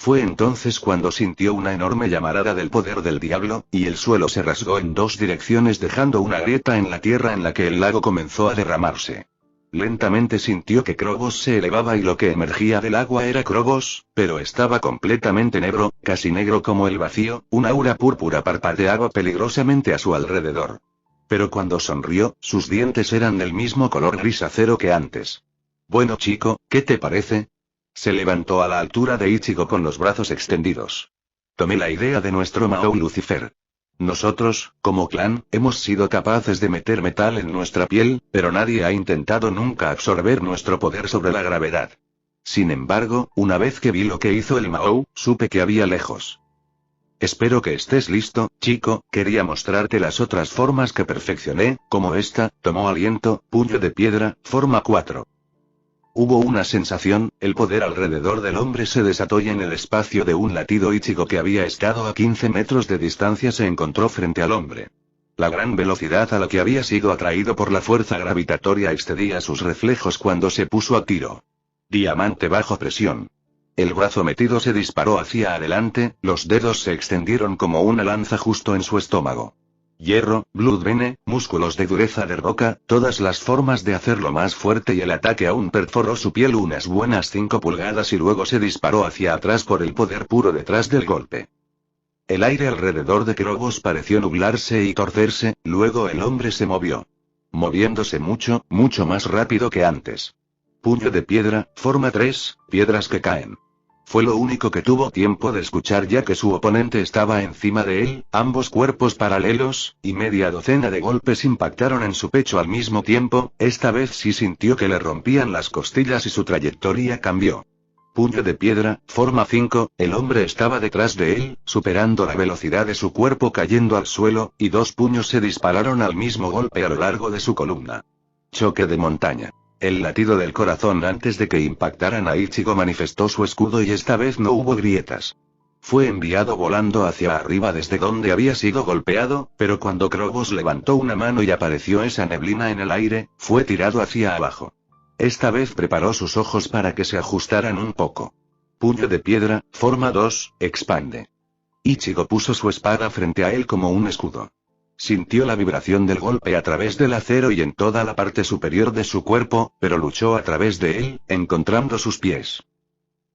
Fue entonces cuando sintió una enorme llamarada del poder del diablo, y el suelo se rasgó en dos direcciones dejando una grieta en la tierra en la que el lago comenzó a derramarse. Lentamente sintió que Krobos se elevaba y lo que emergía del agua era Krobos, pero estaba completamente negro, casi negro como el vacío, un aura púrpura parpadeaba peligrosamente a su alrededor. Pero cuando sonrió, sus dientes eran del mismo color gris acero que antes. Bueno chico, ¿qué te parece? Se levantó a la altura de Ichigo con los brazos extendidos. Tomé la idea de nuestro Mao Lucifer. Nosotros, como clan, hemos sido capaces de meter metal en nuestra piel, pero nadie ha intentado nunca absorber nuestro poder sobre la gravedad. Sin embargo, una vez que vi lo que hizo el Mao, supe que había lejos. Espero que estés listo, chico, quería mostrarte las otras formas que perfeccioné, como esta, tomó aliento, puño de piedra, forma 4. Hubo una sensación, el poder alrededor del hombre se desató y en el espacio de un latido Ichigo que había estado a 15 metros de distancia se encontró frente al hombre. La gran velocidad a la que había sido atraído por la fuerza gravitatoria excedía sus reflejos cuando se puso a tiro. Diamante bajo presión. El brazo metido se disparó hacia adelante, los dedos se extendieron como una lanza justo en su estómago. Hierro, Bloodbane, músculos de dureza de roca, todas las formas de hacerlo más fuerte y el ataque aún perforó su piel unas buenas 5 pulgadas y luego se disparó hacia atrás por el poder puro detrás del golpe. El aire alrededor de Krobos pareció nublarse y torcerse, luego el hombre se movió. Moviéndose mucho, mucho más rápido que antes. Puño de piedra, forma 3, piedras que caen. Fue lo único que tuvo tiempo de escuchar ya que su oponente estaba encima de él, ambos cuerpos paralelos, y media docena de golpes impactaron en su pecho al mismo tiempo, esta vez sí sintió que le rompían las costillas y su trayectoria cambió. Puño de piedra, forma 5, el hombre estaba detrás de él, superando la velocidad de su cuerpo cayendo al suelo, y dos puños se dispararon al mismo golpe a lo largo de su columna. Choque de montaña. El latido del corazón antes de que impactaran a Ichigo manifestó su escudo y esta vez no hubo grietas. Fue enviado volando hacia arriba desde donde había sido golpeado, pero cuando Krobos levantó una mano y apareció esa neblina en el aire, fue tirado hacia abajo. Esta vez preparó sus ojos para que se ajustaran un poco. Puño de piedra, forma 2, expande. Ichigo puso su espada frente a él como un escudo. Sintió la vibración del golpe a través del acero y en toda la parte superior de su cuerpo, pero luchó a través de él, encontrando sus pies.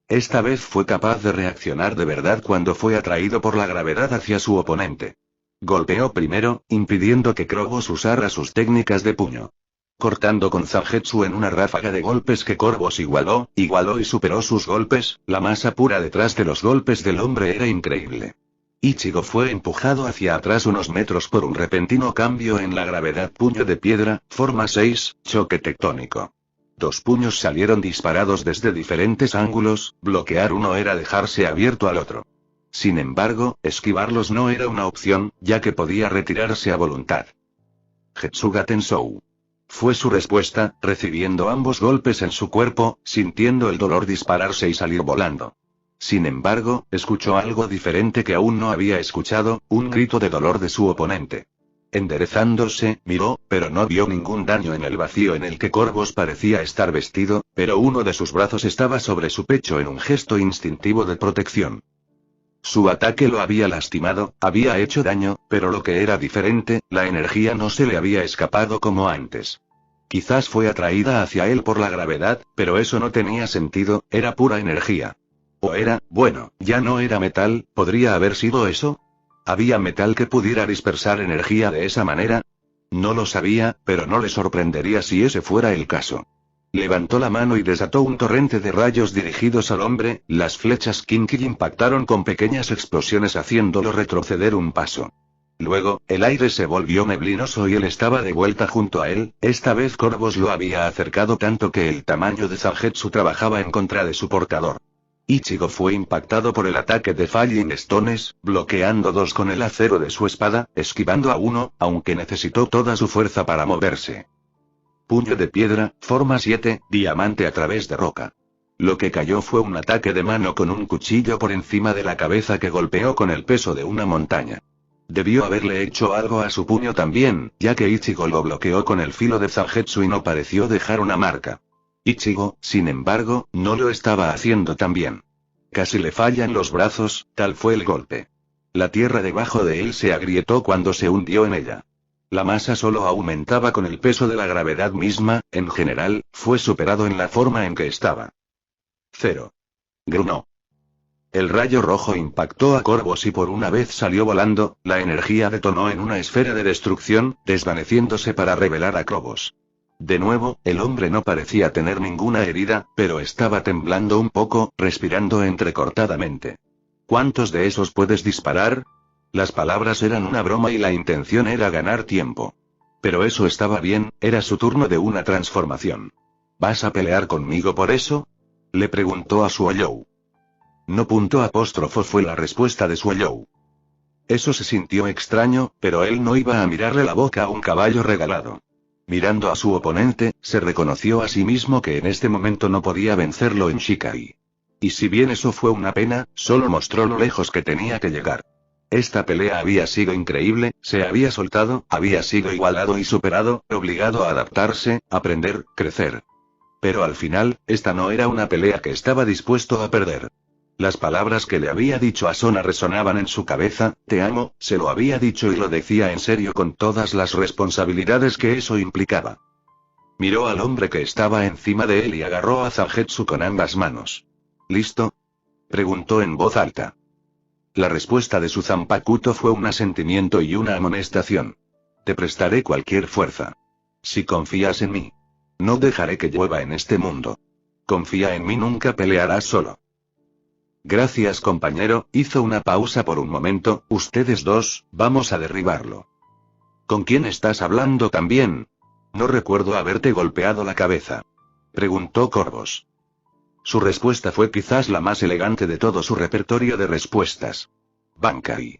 Esta vez fue capaz de reaccionar de verdad cuando fue atraído por la gravedad hacia su oponente. Golpeó primero, impidiendo que Krobos usara sus técnicas de puño. Cortando con Zangetsu en una ráfaga de golpes que Krobos igualó y superó sus golpes, la masa pura detrás de los golpes del hombre era increíble. Ichigo fue empujado hacia atrás unos metros por un repentino cambio en la gravedad. Puño de piedra, forma 6, choque tectónico. Dos puños salieron disparados desde diferentes ángulos, bloquear uno era dejarse abierto al otro. Sin embargo, esquivarlos no era una opción, ya que podía retirarse a voluntad. Getsuga Tensou. Fue su respuesta, recibiendo ambos golpes en su cuerpo, sintiendo el dolor dispararse y salir volando. Sin embargo, escuchó algo diferente que aún no había escuchado, un grito de dolor de su oponente. Enderezándose, miró, pero no vio ningún daño en el vacío en el que Krobos parecía estar vestido, pero uno de sus brazos estaba sobre su pecho en un gesto instintivo de protección. Su ataque lo había lastimado, había hecho daño, pero lo que era diferente, la energía no se le había escapado como antes. Quizás fue atraída hacia él por la gravedad, pero eso no tenía sentido, era pura energía. O era, bueno, ya no era metal, ¿podría haber sido eso? ¿Había metal que pudiera dispersar energía de esa manera? No lo sabía, pero no le sorprendería si ese fuera el caso. Levantó la mano y desató un torrente de rayos dirigidos al hombre, las flechas Kinky impactaron con pequeñas explosiones haciéndolo retroceder un paso. Luego, el aire se volvió neblinoso y él estaba de vuelta junto a él, esta vez Krobos lo había acercado tanto que el tamaño de Zangetsu trabajaba en contra de su portador. Ichigo fue impactado por el ataque de Falling Stones, bloqueando dos con el acero de su espada, esquivando a uno, aunque necesitó toda su fuerza para moverse. Puño de piedra, forma 7, diamante a través de roca. Lo que cayó fue un ataque de mano con un cuchillo por encima de la cabeza que golpeó con el peso de una montaña. Debió haberle hecho algo a su puño también, ya que Ichigo lo bloqueó con el filo de Zangetsu y no pareció dejar una marca. Ichigo, sin embargo, no lo estaba haciendo tan bien. Casi le fallan los brazos, tal fue el golpe. La tierra debajo de él se agrietó cuando se hundió en ella. La masa solo aumentaba con el peso de la gravedad misma, en general, fue superado en la forma en que estaba. 0. Grunó. El rayo rojo impactó a Corvus y por una vez salió volando, la energía detonó en una esfera de destrucción, desvaneciéndose para revelar a Corvus. De nuevo, el hombre no parecía tener ninguna herida, pero estaba temblando un poco, respirando entrecortadamente. ¿Cuántos de esos puedes disparar? Las palabras eran una broma y la intención era ganar tiempo. Pero eso estaba bien, era su turno de una transformación. ¿Vas a pelear conmigo por eso? Le preguntó a Suoyou. No. Fue la respuesta de Suoyou. Eso se sintió extraño, pero él no iba a mirarle la boca a un caballo regalado. Mirando a su oponente, se reconoció a sí mismo que en este momento no podía vencerlo en Shikai. Y si bien eso fue una pena, solo mostró lo lejos que tenía que llegar. Esta pelea había sido increíble, se había soltado, había sido igualado y superado, obligado a adaptarse, aprender, crecer. Pero al final, esta no era una pelea que estaba dispuesto a perder. Las palabras que le había dicho a Sona resonaban en su cabeza, te amo, se lo había dicho y lo decía en serio con todas las responsabilidades que eso implicaba. Miró al hombre que estaba encima de él y agarró a Zangetsu con ambas manos. ¿Listo? Preguntó en voz alta. La respuesta de su Zanpakuto fue un asentimiento y una amonestación. Te prestaré cualquier fuerza. Si confías en mí. No dejaré que llueva en este mundo. Confía en mí, nunca pelearás solo. Gracias, compañero, hizo una pausa por un momento, ustedes dos, vamos a derribarlo. ¿Con quién estás hablando también? No recuerdo haberte golpeado la cabeza. Preguntó Corvus. Su respuesta fue quizás la más elegante de todo su repertorio de respuestas. Bankai.